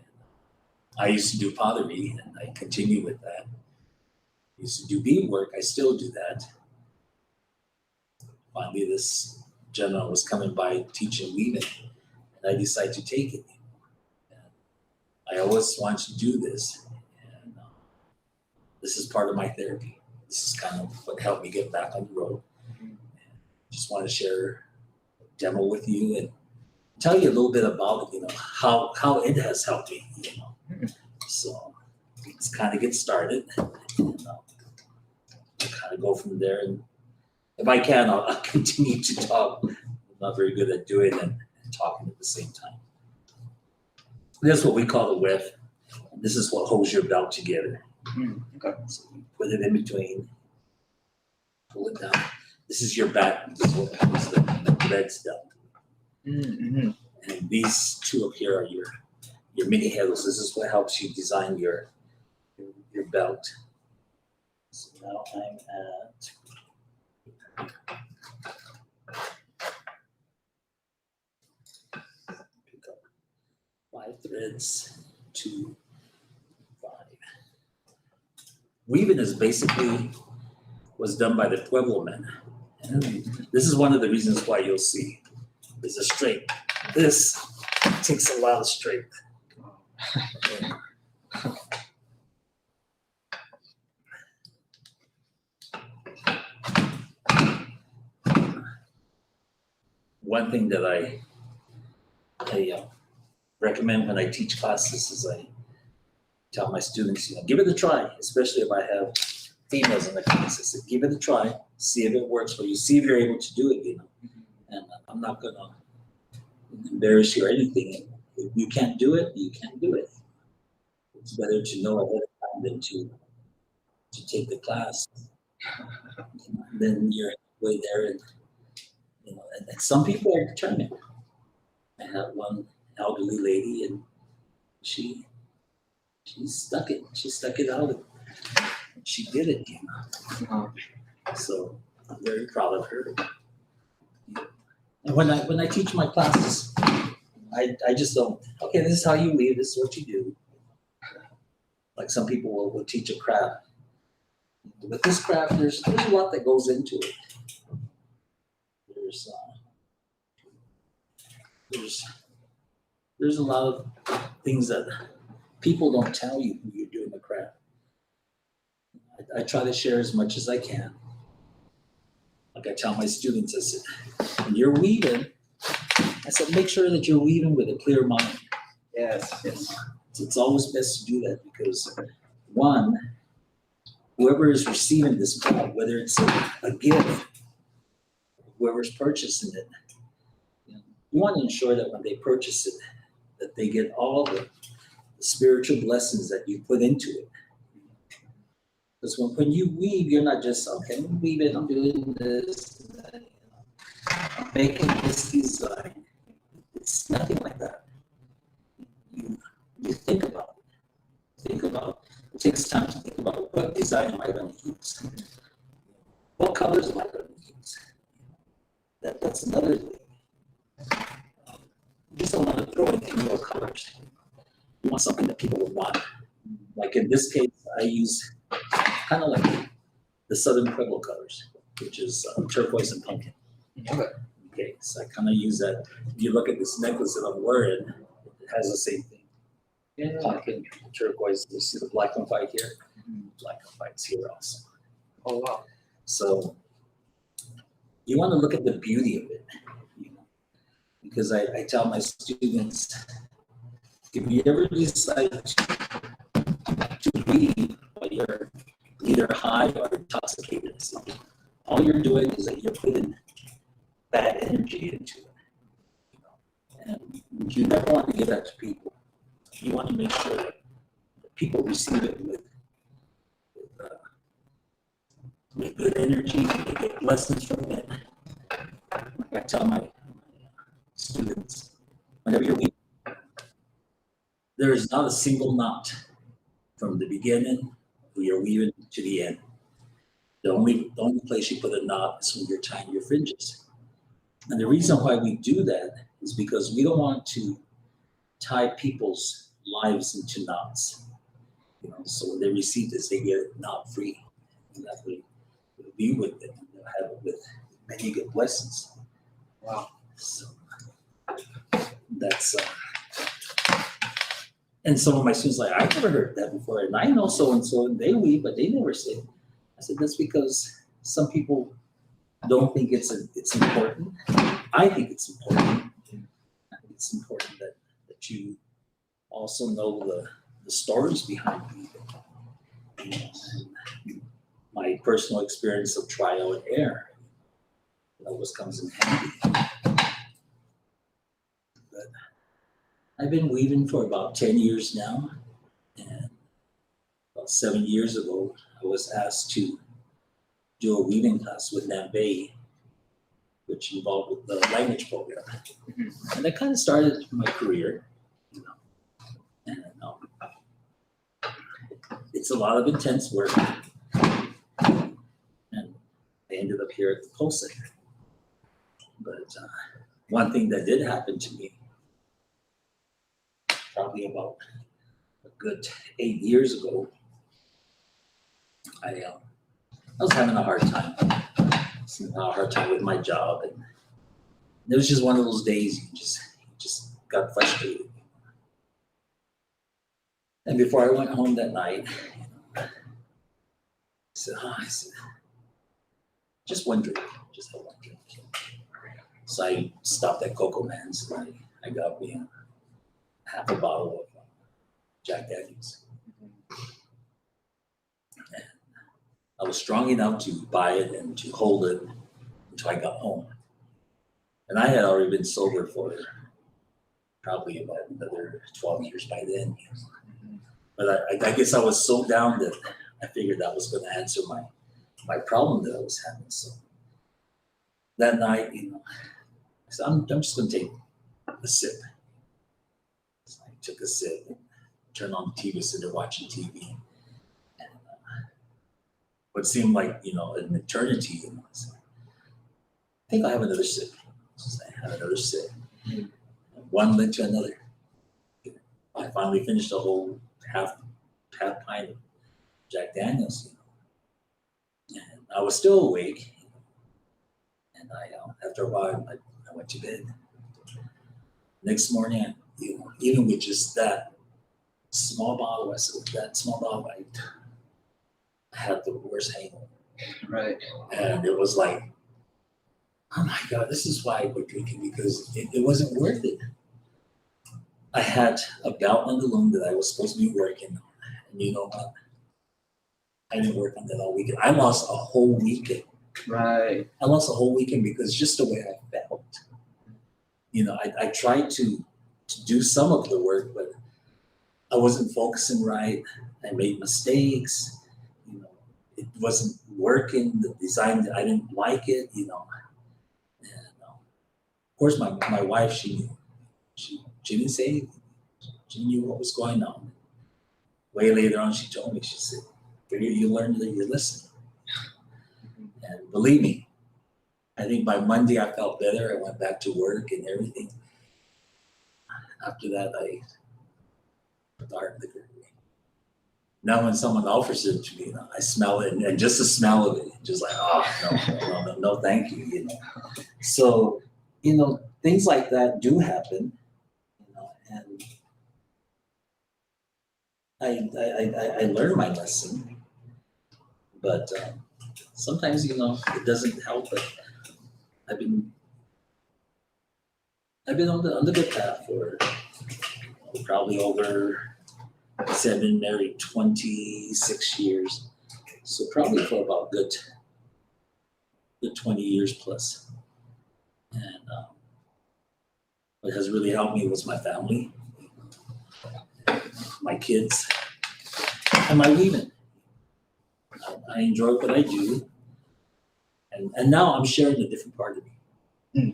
I used to do pottery, and I continue with that. I used to do beadwork, I still do that. Finally, this gentleman was coming by teaching weaving, and I decided to take it. And I always wanted to do this, and this is part of my therapy. This is kind of what helped me get back on the road. And just want to share a demo with you and tell you a little bit about it, how it has helped me, So let's kind of get started, and I'll kind of go from there. And if I can, I'll continue to talk. I'm not very good at doing it and talking at the same time. This is what we call the width. This is what holds your belt together. Okay. So you put it in between, pull it down. This is your back. This is what holds the threads down. Mm-hmm. And these two up here are your mini handles. This is what helps you design your belt. So now I'm at pick up 5 threads, 2, 5. Weaving is basically was done by the Pueblo men. And this is one of the reasons why you'll see is a strength. This takes a lot of strength. One thing that I recommend when I teach classes is I tell my students, give it a try, especially if I have females in the class. I said, give it a try, see if it works for you, see if you're able to do it, And I'm not gonna embarrass you or anything. If you can't do it, you can't do it. It's better to know ahead of time than to take the class. Then you're way there, and and some people are determined. I had one elderly lady, and she stuck it. She stuck it out. She did it. So I'm very proud of her. And when I teach my classes, I just don't. Okay, this is how you weave. This is what you do. Like some people will teach a craft. With this craft, there's a lot that goes into it. There's a lot of things that people don't tell you when you're doing the craft. I try to share as much as I can. Like I tell my students, I said, when you're weaving, I said, make sure that you're weaving with a clear mind. Yes. It's always best to do that because, one, whoever is receiving this craft, whether it's a gift, whoever's purchasing it, you want to ensure that when they purchase it, that they get all the spiritual blessings that you put into it. Because when you weave, you're not just, okay, I'm weaving, I'm doing this, I'm making this design. It's nothing like that. You think about it. It takes time to think about what design am I going to use? What colors am I going to use? That's another thing. You just don't want to throw in any more colors. You want something that people will want. Like in this case, I use kind of like the Southern Pueblo colors, which is turquoise and pumpkin. Okay, so I kind of use that. If you look at this necklace that I'm wearing, it has the same thing. Pumpkin, turquoise. You see the black and white here? Black and white's here also. Oh, wow. So you want to look at the beauty of it, you know, because I tell my students, if you ever decide to read while you're either high or intoxicated or something, all you're doing is that you're putting bad energy into it. You know? And you never want to give that to people. You want to make sure that people receive it with good energy, they get lessons from it. I tell my students, whenever you're weaving, there is not a single knot from the beginning when you're weaving to the end. The only place you put a knot is when you're tying your fringes. And the reason why we do that is because we don't want to tie people's lives into knots. You know, so when they receive this, they get it knot free. And that way they'll be with it. They'll have it with many good blessings. Wow. So that's and some of my students are like, I never heard that before, and I know so and so, and they weave, but they never say. I said that's because some people don't think it's important. I think it's important. I think it's important that you also know the stories behind weaving. My personal experience of trial and error always comes in handy. But I've been weaving for about 10 years now, and about 7 years ago, I was asked to do a weaving class with Nambay, which involved with the language program. And that kind of started my career, you know. And it's a lot of intense work. And I ended up here at the Poeh Center. But one thing that did happen to me, probably about a good 8 years ago, I was having a hard time. With my job, and it was just one of those days you just got frustrated. And before I went home that night, I said, just one drink, just have one drink. So I stopped at Coco Man's and I got me half a bottle of Jack Daniels. And I was strong enough to buy it and to hold it until I got home. And I had already been sober for probably about another 12 years by then. But I guess I was so down that I figured that was going to answer my problem that I was having. So that night, you know, I said, I'm just going to take a sip. So I took a sip, turned on the TV, sitting there watching TV. And what seemed like, you know, an eternity, you know, I said, I think I'll have another sip. So I had another sip. One led to another. I finally finished the whole half pint of Jack Daniels. You know. And I was still awake. And after a while, I went to bed. Next morning, you know, even with just that small bottle, I had the worst hangover. Right. And it was like, oh my God, this is why I quit drinking, because it wasn't worth it. I had a bout on the loom that I was supposed to be working on. And you know what? I didn't work on that all weekend. I lost a whole weekend. Right. I lost a whole weekend because just the way I felt. You know, I tried to do some of the work, but I wasn't focusing right. I made mistakes. You know, it wasn't working. The design, I didn't like it, you know. And of course, my wife, she knew. She didn't say anything. She knew what was going on. Way later on, she told me, she said, you learned that you're listening. And believe me, I think by Monday I felt better. I went back to work and everything. After that, I put the art liquor away. Now when someone offers it to me, I smell it, and just the smell of it, just like, oh, no, thank you, So, things like that do happen, and I learned my lesson, but sometimes, it doesn't help, but I've been on the good path for probably over, I've been married 26 years, so probably for about good 20 years plus. And what has really helped me was my family, my kids, and my women. I enjoy what I do, and now I'm sharing a different part of me.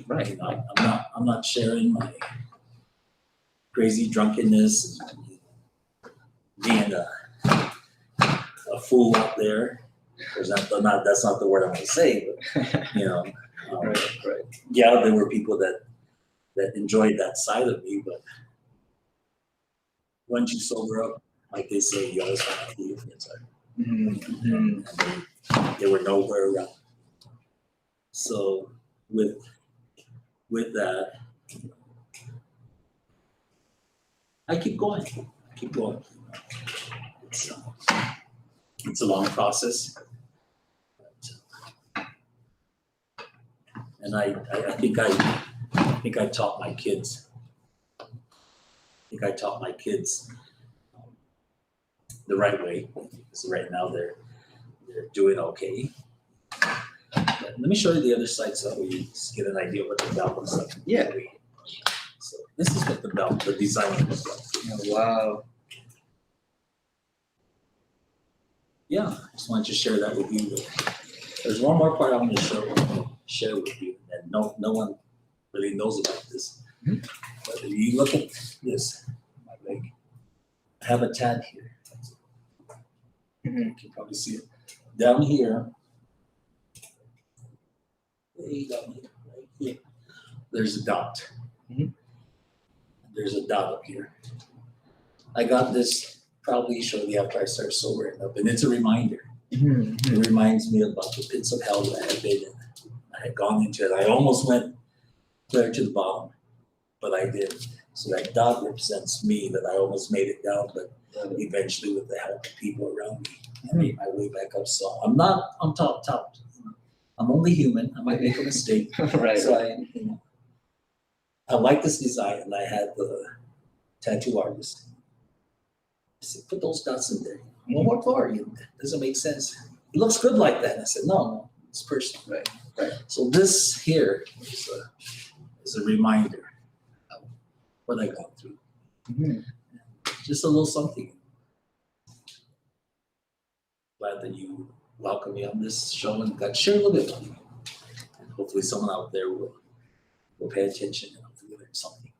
Right. I'm not sharing my crazy drunkenness, being a fool out there. That's not the word I'm going to say, but right. Yeah, there were people that enjoyed that side of me, but once you sober up, like they say, you always find out who your friends are. And they were nowhere around. So with that, I keep going. It's a long process, and I think I taught my kids. The right way, because right now they're doing okay. But let me show you the other side so you just get an idea of what the belt looks like. Yeah. So this is what the design looks like. Oh, wow. Yeah, I just wanted to share that with you. There's one more part I'm going to share with you that no one really knows about this. Mm-hmm. But if you look at this, my leg, I have a tat here. Mm-hmm. You can probably see it. Down here, way down here, right here, there's a dot. Mm-hmm. There's a dot up here. I got this probably shortly after I started sobering up, and it's a reminder. Mm-hmm. It reminds me about the pits of hell that I had been in. I had gone into it. I almost went clear to the bottom, but I didn't. So that dot represents me, that I almost made it down, but eventually with the help of people around me, I made my way back up. So I'm not on top. I'm only human. I might make a mistake. Right. So I like this design, and I had the tattoo artist. I said, put those dots in there. Well, what for? It doesn't make sense. It looks good like that. And I said, no, it's personal. Right. So this here is a reminder of what I got through. Mm-hmm. Just a little something. Glad that you welcomed me on this show and got to share a little bit with you. And hopefully someone out there will pay attention and hopefully learn something.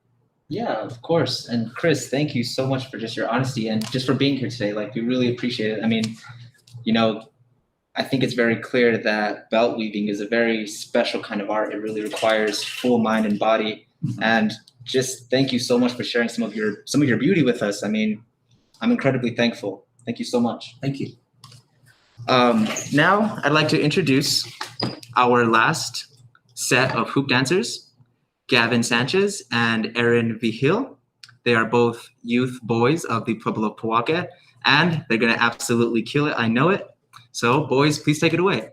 Yeah, of course. And Chris, thank you so much for just your honesty and just for being here today. Like, we really appreciate it. I mean, I think it's very clear that belt weaving is a very special kind of art. It really requires full mind and body. Mm-hmm. And just thank you so much for sharing some of your beauty with us. I mean, I'm incredibly thankful. Thank you so much. Thank you. Now I'd like to introduce our last set of hoop dancers, Gavin Sanchez and Aaron Vigil. They are both youth boys of the Pueblo of Pojoaque, and they're going to absolutely kill it. I know it. So, boys, please take it away.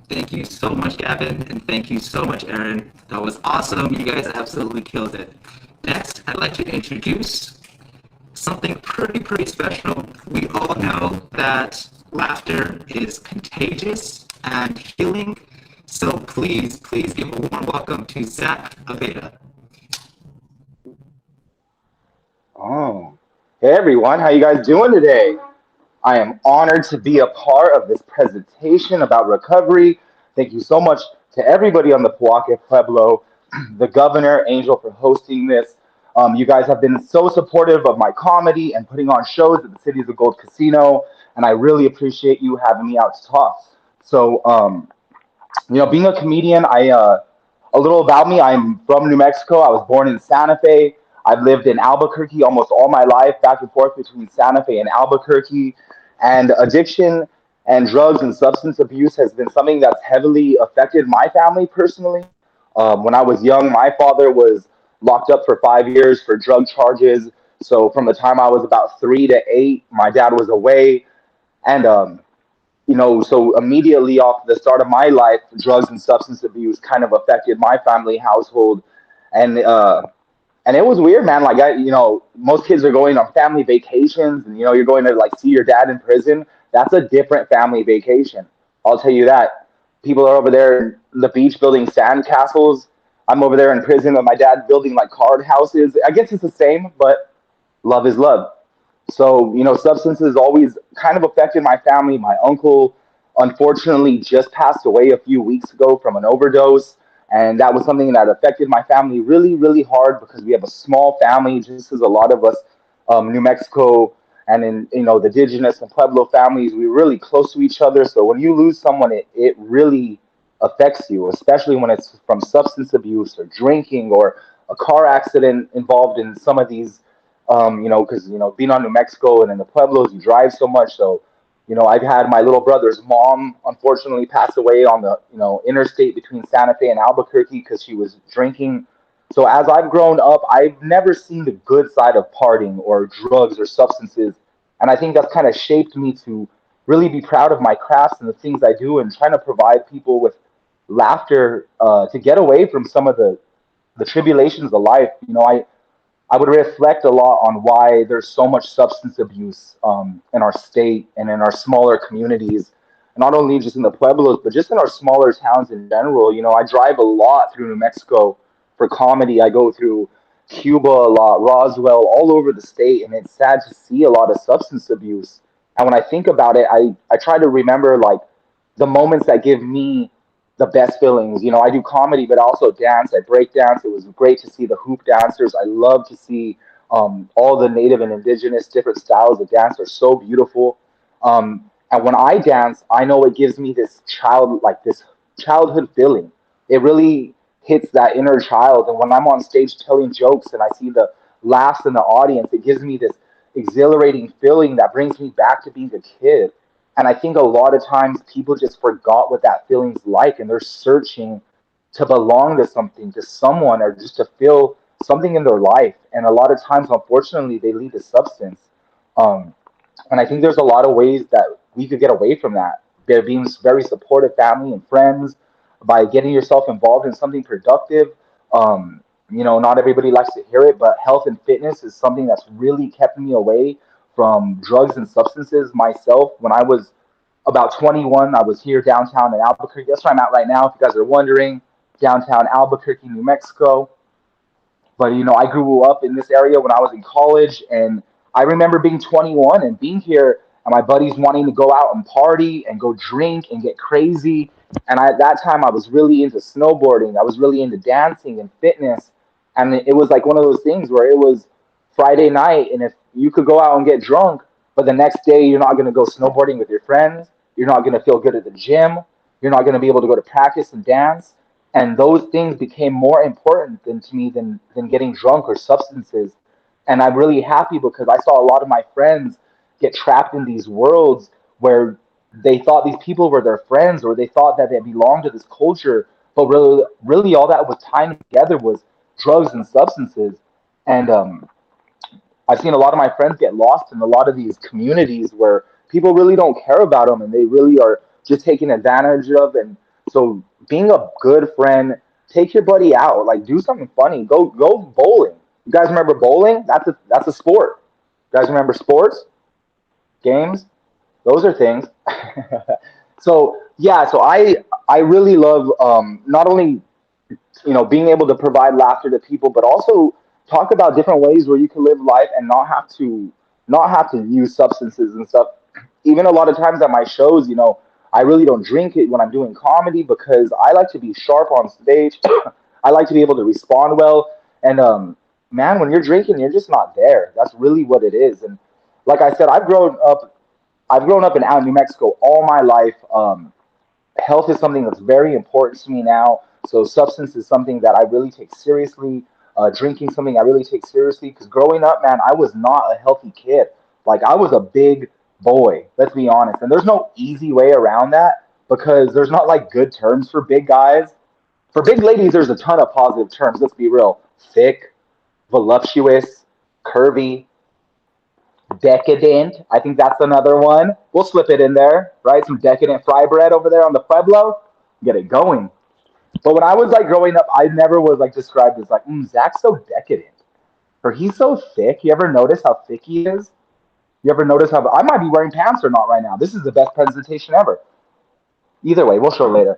Thank you so much, Gavin, and thank you so much, Aaron. That was awesome. You guys absolutely killed it. Next, I'd like to introduce something pretty special. We all know that laughter is contagious and healing. So please give a warm welcome to Zach Aveda. Oh, hey everyone, how you guys doing today? I am honored to be a part of this presentation about recovery. Thank you so much to everybody on the Pojoaque Pueblo, the governor, Angel, for hosting this. You guys have been so supportive of my comedy and putting on shows at the Cities of Gold Casino, and I really appreciate you having me out to talk. So, being a comedian, a little about me. I'm from New Mexico. I was born in Santa Fe. I've lived in Albuquerque almost all my life, back and forth between Santa Fe and Albuquerque. And addiction and drugs and substance abuse has been something that's heavily affected my family personally. When I was young, my father was locked up for 5 years for drug charges. So from the time I was about 3 to 8, my dad was away. And so immediately off the start of my life, drugs and substance abuse kind of affected my family household, and and it was weird, man. Like most kids are going on family vacations, and you're going to like see your dad in prison. That's a different family vacation. I'll tell you that. People are over there in the beach building sand castles. I'm over there in prison with my dad building like card houses. I guess it's the same, but love is love. So, substances always kind of affected my family. My uncle, unfortunately, just passed away a few weeks ago from an overdose. And that was something that affected my family really hard because we have a small family, just as a lot of us, New Mexico and in, the indigenous and Pueblo families, we're really close to each other. So when you lose someone, it really affects you, especially when it's from substance abuse or drinking or a car accident involved in some of these because being on New Mexico and in the Pueblos, you drive so much. So, I've had my little brother's mom unfortunately pass away on the interstate between Santa Fe and Albuquerque because she was drinking. So as I've grown up, I've never seen the good side of partying or drugs or substances, and I think that's kind of shaped me to really be proud of my crafts and the things I do, and trying to provide people with laughter to get away from some of the tribulations of life. I would reflect a lot on why there's so much substance abuse in our state and in our smaller communities, not only just in the Pueblos, but just in our smaller towns in general. I drive a lot through New Mexico for comedy. I go through Cuba a lot, Roswell, all over the state, and it's sad to see a lot of substance abuse. And when I think about it, I try to remember like the moments that give me the best feelings. I do comedy, but I also dance. I break dance. It was great to see the hoop dancers. I love to see all the native and indigenous different styles of dance are so beautiful. And when I dance, I know it gives me this this childhood feeling. It really hits that inner child. And when I'm on stage telling jokes and I see the laughs in the audience, it gives me this exhilarating feeling that brings me back to being a kid. And I think a lot of times people just forgot what that feeling's like, and they're searching to belong to something, to someone, or just to feel something in their life. And a lot of times, unfortunately, they lead to substance. Um, and I think there's a lot of ways that we could get away from that. By being very supportive family and friends, by getting yourself involved in something productive. Not everybody likes to hear it, but health and fitness is something that's really kept me away from drugs and substances myself. When I was about 21, I was here downtown in Albuquerque. That's where I'm at right now, if you guys are wondering, downtown Albuquerque, New Mexico. But I grew up in this area when I was in college, and I remember being 21 and being here, and my buddies wanting to go out and party and go drink and get crazy. And at that time, I was really into snowboarding. I was really into dancing and fitness, and it was like one of those things where it was Friday night, and if you could go out and get drunk, but the next day you're not going to go snowboarding with your friends, you're not going to feel good at the gym, you're not going to be able to go to practice and dance, and those things became more important to me than getting drunk or substances. And I'm really happy because I saw a lot of my friends get trapped in these worlds where they thought these people were their friends, or they thought that they belonged to this culture, but really all that was tying together was drugs and substances. And I've seen a lot of my friends get lost in a lot of these communities where people really don't care about them, and they really are just taken advantage of. And So being a good friend, take your buddy out, like do something funny. Go bowling. You guys remember bowling? That's a sport. You guys remember sports, games? Those are things. So yeah, so I really love not only being able to provide laughter to people, but also talk about different ways where you can live life and not have to use substances and stuff. Even a lot of times at my shows, I really don't drink it when I'm doing comedy because I like to be sharp on stage. I like to be able to respond well. And man, when you're drinking, you're just not there. That's really what it is. And like I said, I've grown up in out in New Mexico all my life. Health is something that's very important to me now. So substance is something that I really take seriously. Drinking something I really take seriously because growing up, man, I was not a healthy kid. Like I was a big boy. Let's be honest. And there's no easy way around that because there's not like good terms for big guys. For big ladies, there's a ton of positive terms. Let's be real. Thick, voluptuous, curvy, decadent. I think that's another one. We'll slip it in there, right? Some decadent fry bread over there on the Pueblo. Get it going. But when I was like growing up, I never was like described as like, Zach's so decadent. Or he's so thick. You ever notice how thick he is? You ever notice how I might be wearing pants or not right now? This is the best presentation ever. Either way, we'll show later.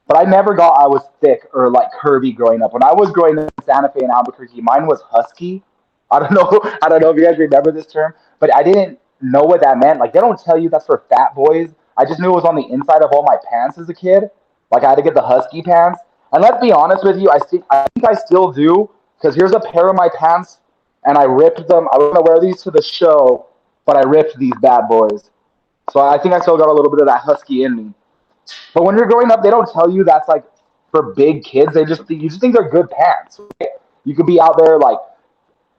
But I never got I was thick or like curvy growing up. When I was growing up in Santa Fe and Albuquerque, mine was husky. I don't know. I don't know if you guys remember this term, but I didn't know what that meant. Like they don't tell you that's for fat boys. I just knew it was on the inside of all my pants as a kid. Like I had to get the husky pants. And let's be honest with you, I think I still do because here's a pair of my pants, and I ripped them. I was gonna wear these to the show, but I ripped these bad boys. So I think I still got a little bit of that husky in me. But when you're growing up, they don't tell you that's like for big kids. You just think they're good pants. Right? You could be out there like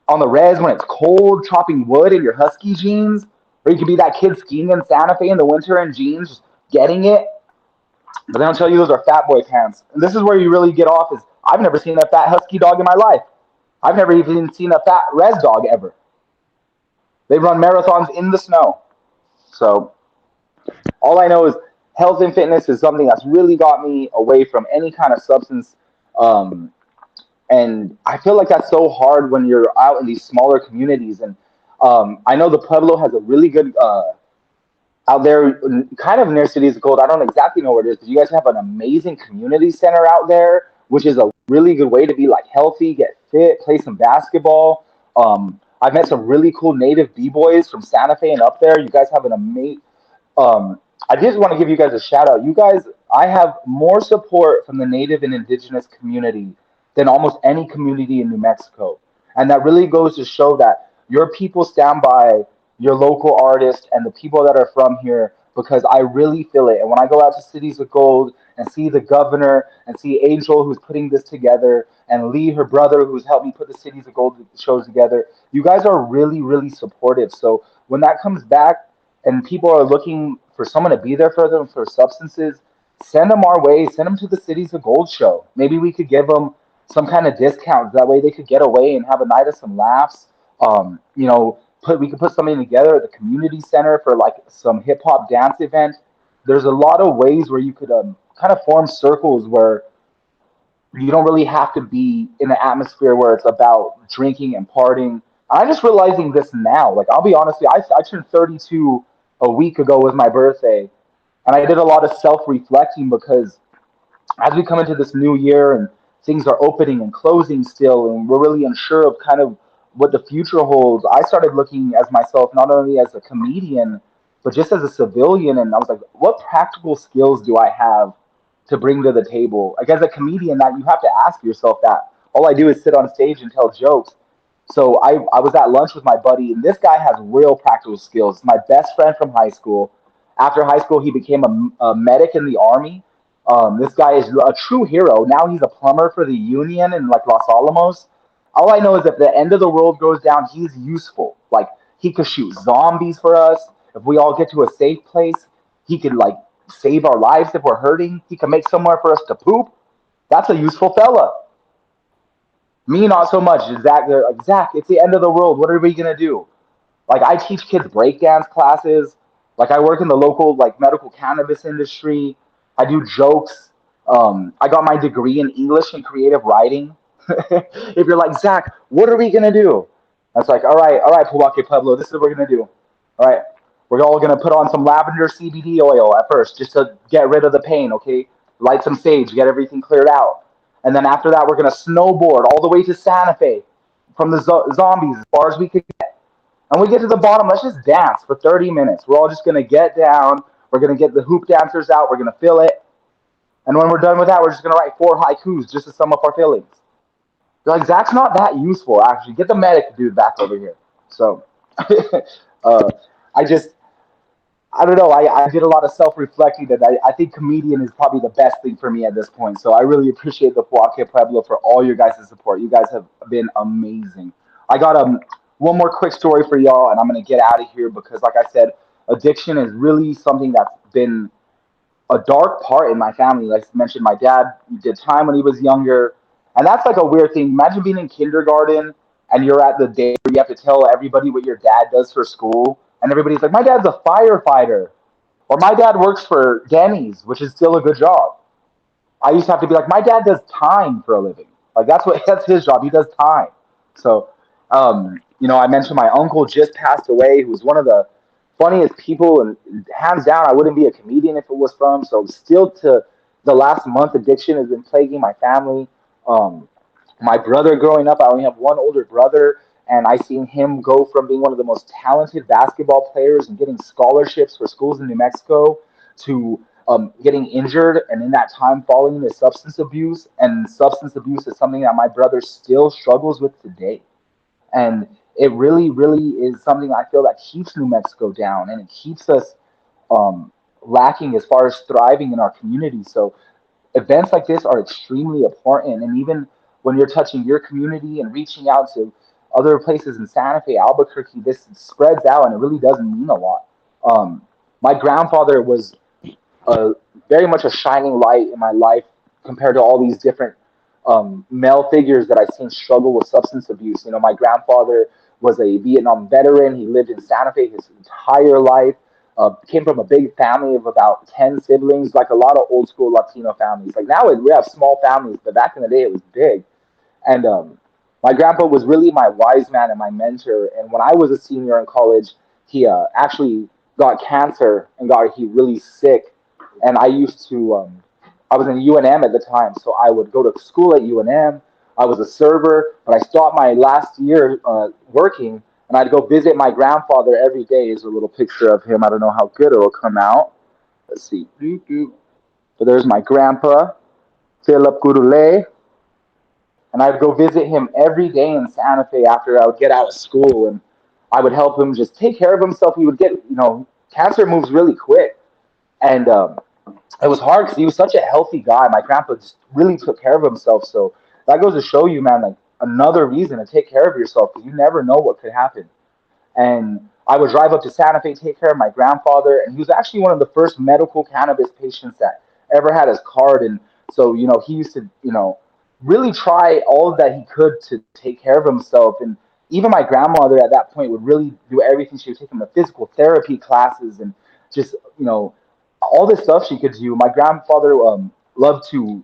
on the res when it's cold, chopping wood in your husky jeans, or you could be that kid skiing in Santa Fe in the winter in jeans, just getting it. But they don't tell you those are fat boy pants. And this is where you really get off. Is I've never seen a fat husky dog in my life. I've never even seen a fat res dog ever. They run marathons in the snow. So all I know is health and fitness is something that's really got me away from any kind of substance. And I feel like that's so hard when you're out in these smaller communities. And I know the Pueblo has a really good out there, kind of near Cities of Gold. I don't exactly know where it is, but you guys have an amazing community center out there, which is a really good way to be like healthy, get fit, play some basketball. I've met some really cool native b-boys from Santa Fe and up there. You guys have an amazing. I just want to give you guys a shout out. You guys, I have more support from the native and indigenous community than almost any community in New Mexico. And that really goes to show that your people stand by your local artists and the people that are from here because I really feel it. And when I go out to Cities of Gold and see the governor and see Angel who's putting this together and Lee, her brother, who's helped me put the Cities of Gold shows together, you guys are really, really supportive. So when that comes back and people are looking for someone to be there for them for substances, send them our way. Send them to the Cities of Gold show. Maybe we could give them some kind of discounts. That way they could get away and have a night of some laughs. We could put something together at the community center for like some hip hop dance event. There's a lot of ways where you could kind of form circles where you don't really have to be in an atmosphere where it's about drinking and partying. I'm just realizing this now. Like I'll be honest with you, I turned 32 a week ago was my birthday, and I did a lot of self-reflecting because as we come into this new year and things are opening and closing still, and we're really unsure of kind of what the future holds, I started looking as myself not only as a comedian, but just as a civilian. And I was like, what practical skills do I have to bring to the table? Like as a comedian, that you have to ask yourself that. All I do is sit on stage and tell jokes. So I was at lunch with my buddy, and this guy has real practical skills. My best friend from high school. After high school, he became a medic in the army. This guy is a true hero. Now he's a plumber for the Union in like Los Alamos. All I know is if the end of the world goes down, he's useful. Like he could shoot zombies for us. If we all get to a safe place, he could like save our lives if we're hurting. He could make somewhere for us to poop. That's a useful fella. Me, not so much. Zach, like, Zach, it's the end of the world. What are we gonna do? Like I teach kids breakdance classes. Like I work in the local like medical cannabis industry. I do jokes. I got my degree in English and creative writing. If you're like, Zach, what are we gonna do? That's like, all right, Pojoaque Pueblo, this is what we're gonna do. All right, we're all gonna put on some lavender CBD oil at first, just to get rid of the pain. Okay, light some sage, get everything cleared out, and then after that, we're gonna snowboard all the way to Santa Fe, from the zombies as far as we could get. And we get to the bottom, let's just dance for 30 minutes. We're all just gonna get down. We're gonna get the hoop dancers out. We're gonna fill it, and when we're done with that, we're just gonna write 4 haikus just to sum up our feelings. You're like, Zach's not that useful, actually. Get the medic dude back over here. So, uh, I just, I don't know. I did a lot of self-reflecting, and I think comedian is probably the best thing for me at this point. So I really appreciate the Pojoaque Pueblo for all your guys' support. You guys have been amazing. I got one more quick story for y'all, and I'm gonna get out of here because, like I said, addiction is really something that's been a dark part in my family. Like I mentioned, my dad did time when he was younger, and that's like a weird thing. Imagine being in kindergarten and you're at the day where you have to tell everybody what your dad does for school, and everybody's like, "My dad's a firefighter," or "My dad works for Denny's," which is still a good job. I used to have to be like, "My dad does time for a living." Like that's his job. He does time. So, I mentioned my uncle just passed away, who was one of the funniest people, and hands down, I wouldn't be a comedian if it was from. So, still to the last month, addiction has been plaguing my family. Um, my brother growing up, I only have one older brother, and I seen him go from being one of the most talented basketball players and getting scholarships for schools in New Mexico to getting injured, and in that time falling into substance abuse. And substance abuse is something that my brother still struggles with today. And it really, really is something I feel that keeps New Mexico down, and it keeps us um, lacking as far as thriving in our community. So events like this are extremely important. And even when you're touching your community and reaching out to other places in Santa Fe, Albuquerque, this spreads out and it really doesn't mean a lot. Um, my grandfather was very much a shining light in my life compared to all these different male figures that I've seen struggle with substance abuse. My grandfather was a Vietnam veteran. He lived in Santa Fe his entire life. Came from a big family of about 10 siblings, like a lot of old school Latino families. Like now we have small families, but back in the day it was big. And my grandpa was really my wise man and my mentor. And when I was a senior in college, he actually got cancer and got he really sick. And I was in UNM at the time, so I would go to school at UNM. I was a server, but I stopped my last year working, and I'd go visit my grandfather every day. Is a little picture of him. I don't know how good it'll come out. Let's see. So there's my grandpa, Philip Gurule, and I'd go visit him every day in Santa Fe after I would get out of school, and I would help him just take care of himself. He would get, cancer moves really quick, and it was hard because he was such a healthy guy. My grandpa just really took care of himself. So that goes to show you, man, like another reason to take care of yourself because you never know what could happen. And I would drive up to Santa Fe, take care of my grandfather, and he was actually one of the first medical cannabis patients that ever had his card. And so, he used to, really try all that he could to take care of himself. And even my grandmother at that point would really do everything. She would take him to physical therapy classes and just, all this stuff she could do. My grandfather loved to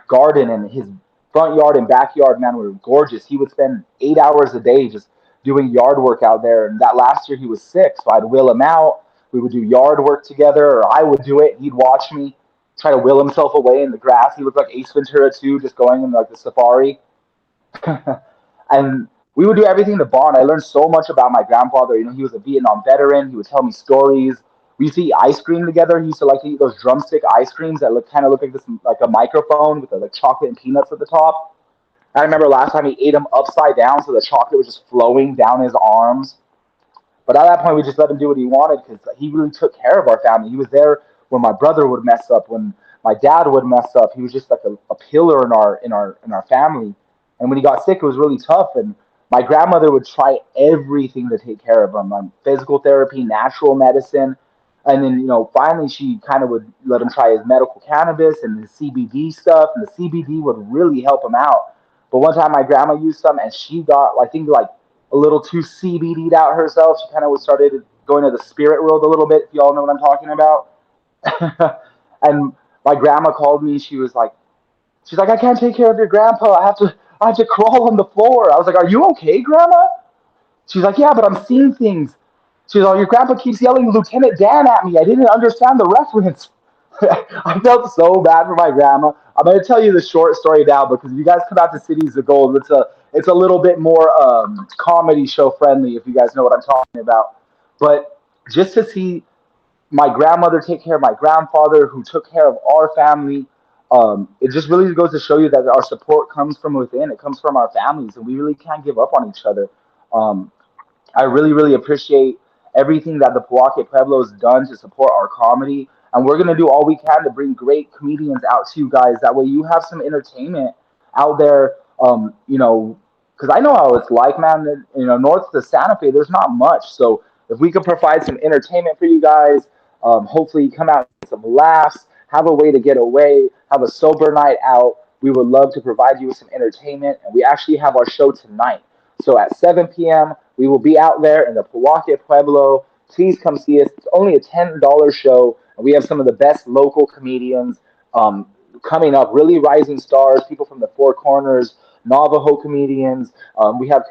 garden, and his front yard and backyard, man, were gorgeous. He would spend 8 hours a day just doing yard work out there. And that last year he was sick, so I'd wheel him out. We would do yard work together, or I would do it. He'd watch me try to will himself away in the grass. He looked like Ace Ventura too, just going in like the safari. And we would do everything to bond. I learned so much about my grandfather. He was a Vietnam veteran. He would tell me stories. We used to eat ice cream together. He used to like to eat those drumstick ice creams that look like this, like a microphone with like chocolate and peanuts at the top. I remember last time he ate them upside down, so the chocolate was just flowing down his arms. But at that point, we just let him do what he wanted because he really took care of our family. He was there when my brother would mess up, when my dad would mess up. He was just like a pillar in our family. And when he got sick, it was really tough. And my grandmother would try everything to take care of him, physical therapy, natural medicine. And then, finally she kind of would let him try his medical cannabis and his CBD stuff. And the CBD would really help him out. But one time my grandma used some and she got, I think, like a little too CBD'd out herself. She kind of started going to the spirit world a little bit, if y'all know what I'm talking about. And My grandma called me. She's like, I can't take care of your grandpa. I have to crawl on the floor. I was like, are you okay, grandma? She's like, yeah, but I'm seeing things. She's like, your grandpa keeps yelling Lieutenant Dan at me. I didn't understand the reference. I felt so bad for my grandma. I'm going to tell you the short story now because if you guys come out to Cities of Gold, it's a little bit more comedy show friendly if you guys know what I'm talking about. But just to see my grandmother take care of my grandfather who took care of our family, it just really goes to show you that our support comes from within. It comes from our families, and we really can't give up on each other. Um, I really, really appreciate everything that the Pojoaque Pueblo has done to support our comedy. And we're going to do all we can to bring great comedians out to you guys. That way you have some entertainment out there, because I know how it's like, man. North to Santa Fe, there's not much. So if we could provide some entertainment for you guys, hopefully come out with some laughs, have a way to get away, have a sober night out. We would love to provide you with some entertainment. And we actually have our show tonight. So at 7 p.m., we will be out there in the Pojoaque Pueblo. Please come see us. It's only a $10 show, and we have some of the best local comedians coming up, really rising stars, people from the Four Corners, Navajo comedians. We have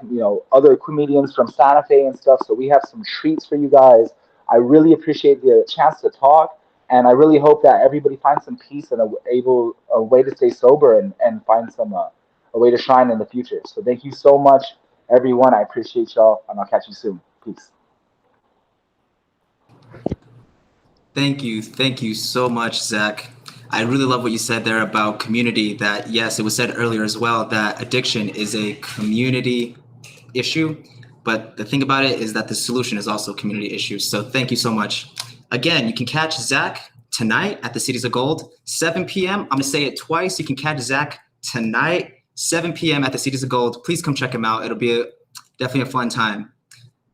other comedians from Santa Fe and stuff. So we have some treats for you guys. I really appreciate the chance to talk, and I really hope that everybody finds some peace and a way to stay sober and find some a way to shine in the future. So thank you so much, everyone. I appreciate y'all, and I'll catch you soon. Peace. Thank you. Thank you so much, Zach. I really love what you said there about community, that yes, it was said earlier as well, that addiction is a community issue. But the thing about it is that the solution is also a community issue. So thank you so much. Again, you can catch Zach tonight at the Cities of Gold, 7 p.m. I'm going to say it twice. You can catch Zach tonight, 7 p.m. at the Cities of Gold. Please come check him out. It'll be definitely a fun time.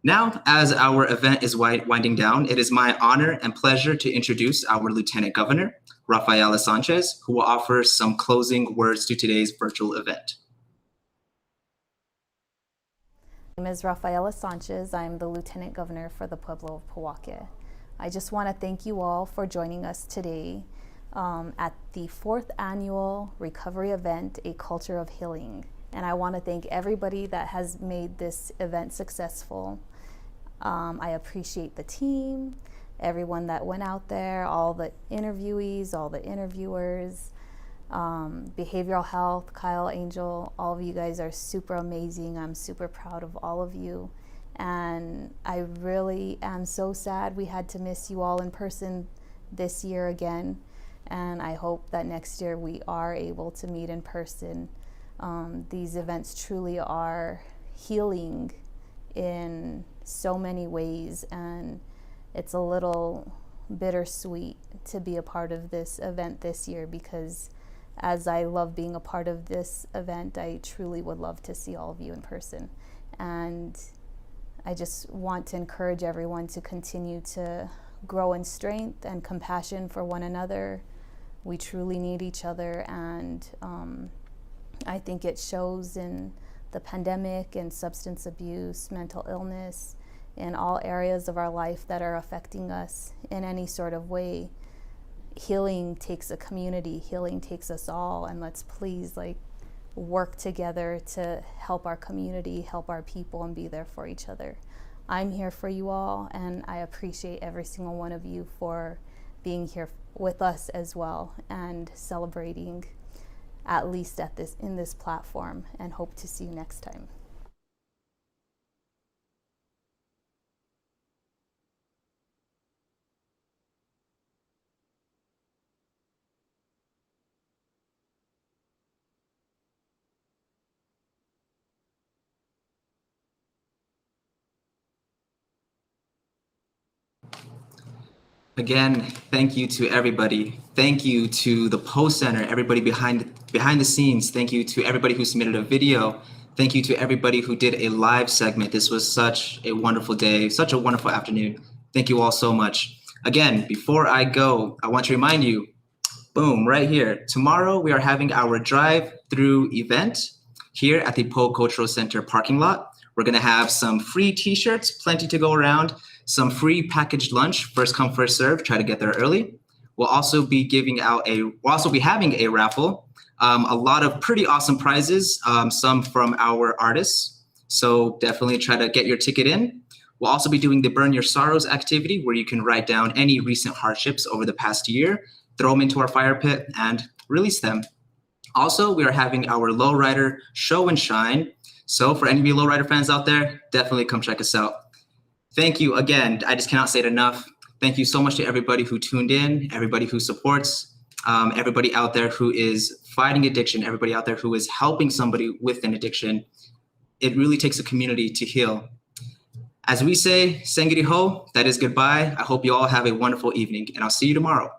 Now, as our event is winding down, it is my honor and pleasure to introduce our Lieutenant Governor, Rafaela Sanchez, who will offer some closing words to today's virtual event. My name is Rafaela Sanchez. I'm the Lieutenant Governor for the Pueblo of Pojoaque. I just want to thank you all for joining us today at the 4th annual recovery event, A Culture of Healing. And I want to thank everybody that has made this event successful. I appreciate the team, everyone that went out there, all the interviewees, all the interviewers, behavioral health, Kyle, Angel, all of you guys are super amazing. I'm super proud of all of you. And I really am so sad we had to miss you all in person this year again. And I hope that next year we are able to meet in person. These events truly are healing in so many ways, and it's a little bittersweet to be a part of this event this year, because as I love being a part of this event, I truly would love to see all of you in person. And I just want to encourage everyone to continue to grow in strength and compassion for one another. We truly need each other, and I think it shows in the pandemic and substance abuse, mental illness, in all areas of our life that are affecting us in any sort of way. Healing takes a community, healing takes us all, and let's please work together to help our community, help our people, and be there for each other. I'm here for you all, and I appreciate every single one of you for being here with us as well and celebrating, at least in this platform, and hope to see you next time. Again, thank you to everybody. Thank you to the Post Center, everybody behind the scenes. Thank you to everybody who submitted a video. Thank you to everybody who did a live segment. This was such a wonderful day, such a wonderful afternoon. Thank you all so much. Again, before I go, I want to remind you, boom, right here. Tomorrow we are having our drive-through event here at the Poeh Cultural Center parking lot. We're gonna have some free t-shirts, plenty to go around, some free packaged lunch, first come, first serve, try to get there early. We'll also be having a raffle. A lot of pretty awesome prizes, some from our artists. So definitely try to get your ticket in. We'll also be doing the Burn Your Sorrows activity, where you can write down any recent hardships over the past year, throw them into our fire pit, and release them. Also, we are having our Lowrider Show and Shine. So for any of you Lowrider fans out there, definitely come check us out. Thank you again. I just cannot say it enough. Thank you so much to everybody who tuned in, everybody who supports, everybody out there who is fighting addiction, everybody out there who is helping somebody with an addiction. It really takes a community to heal. As we say, Sangiri Ho, that is goodbye. I hope you all have a wonderful evening, and I'll see you tomorrow.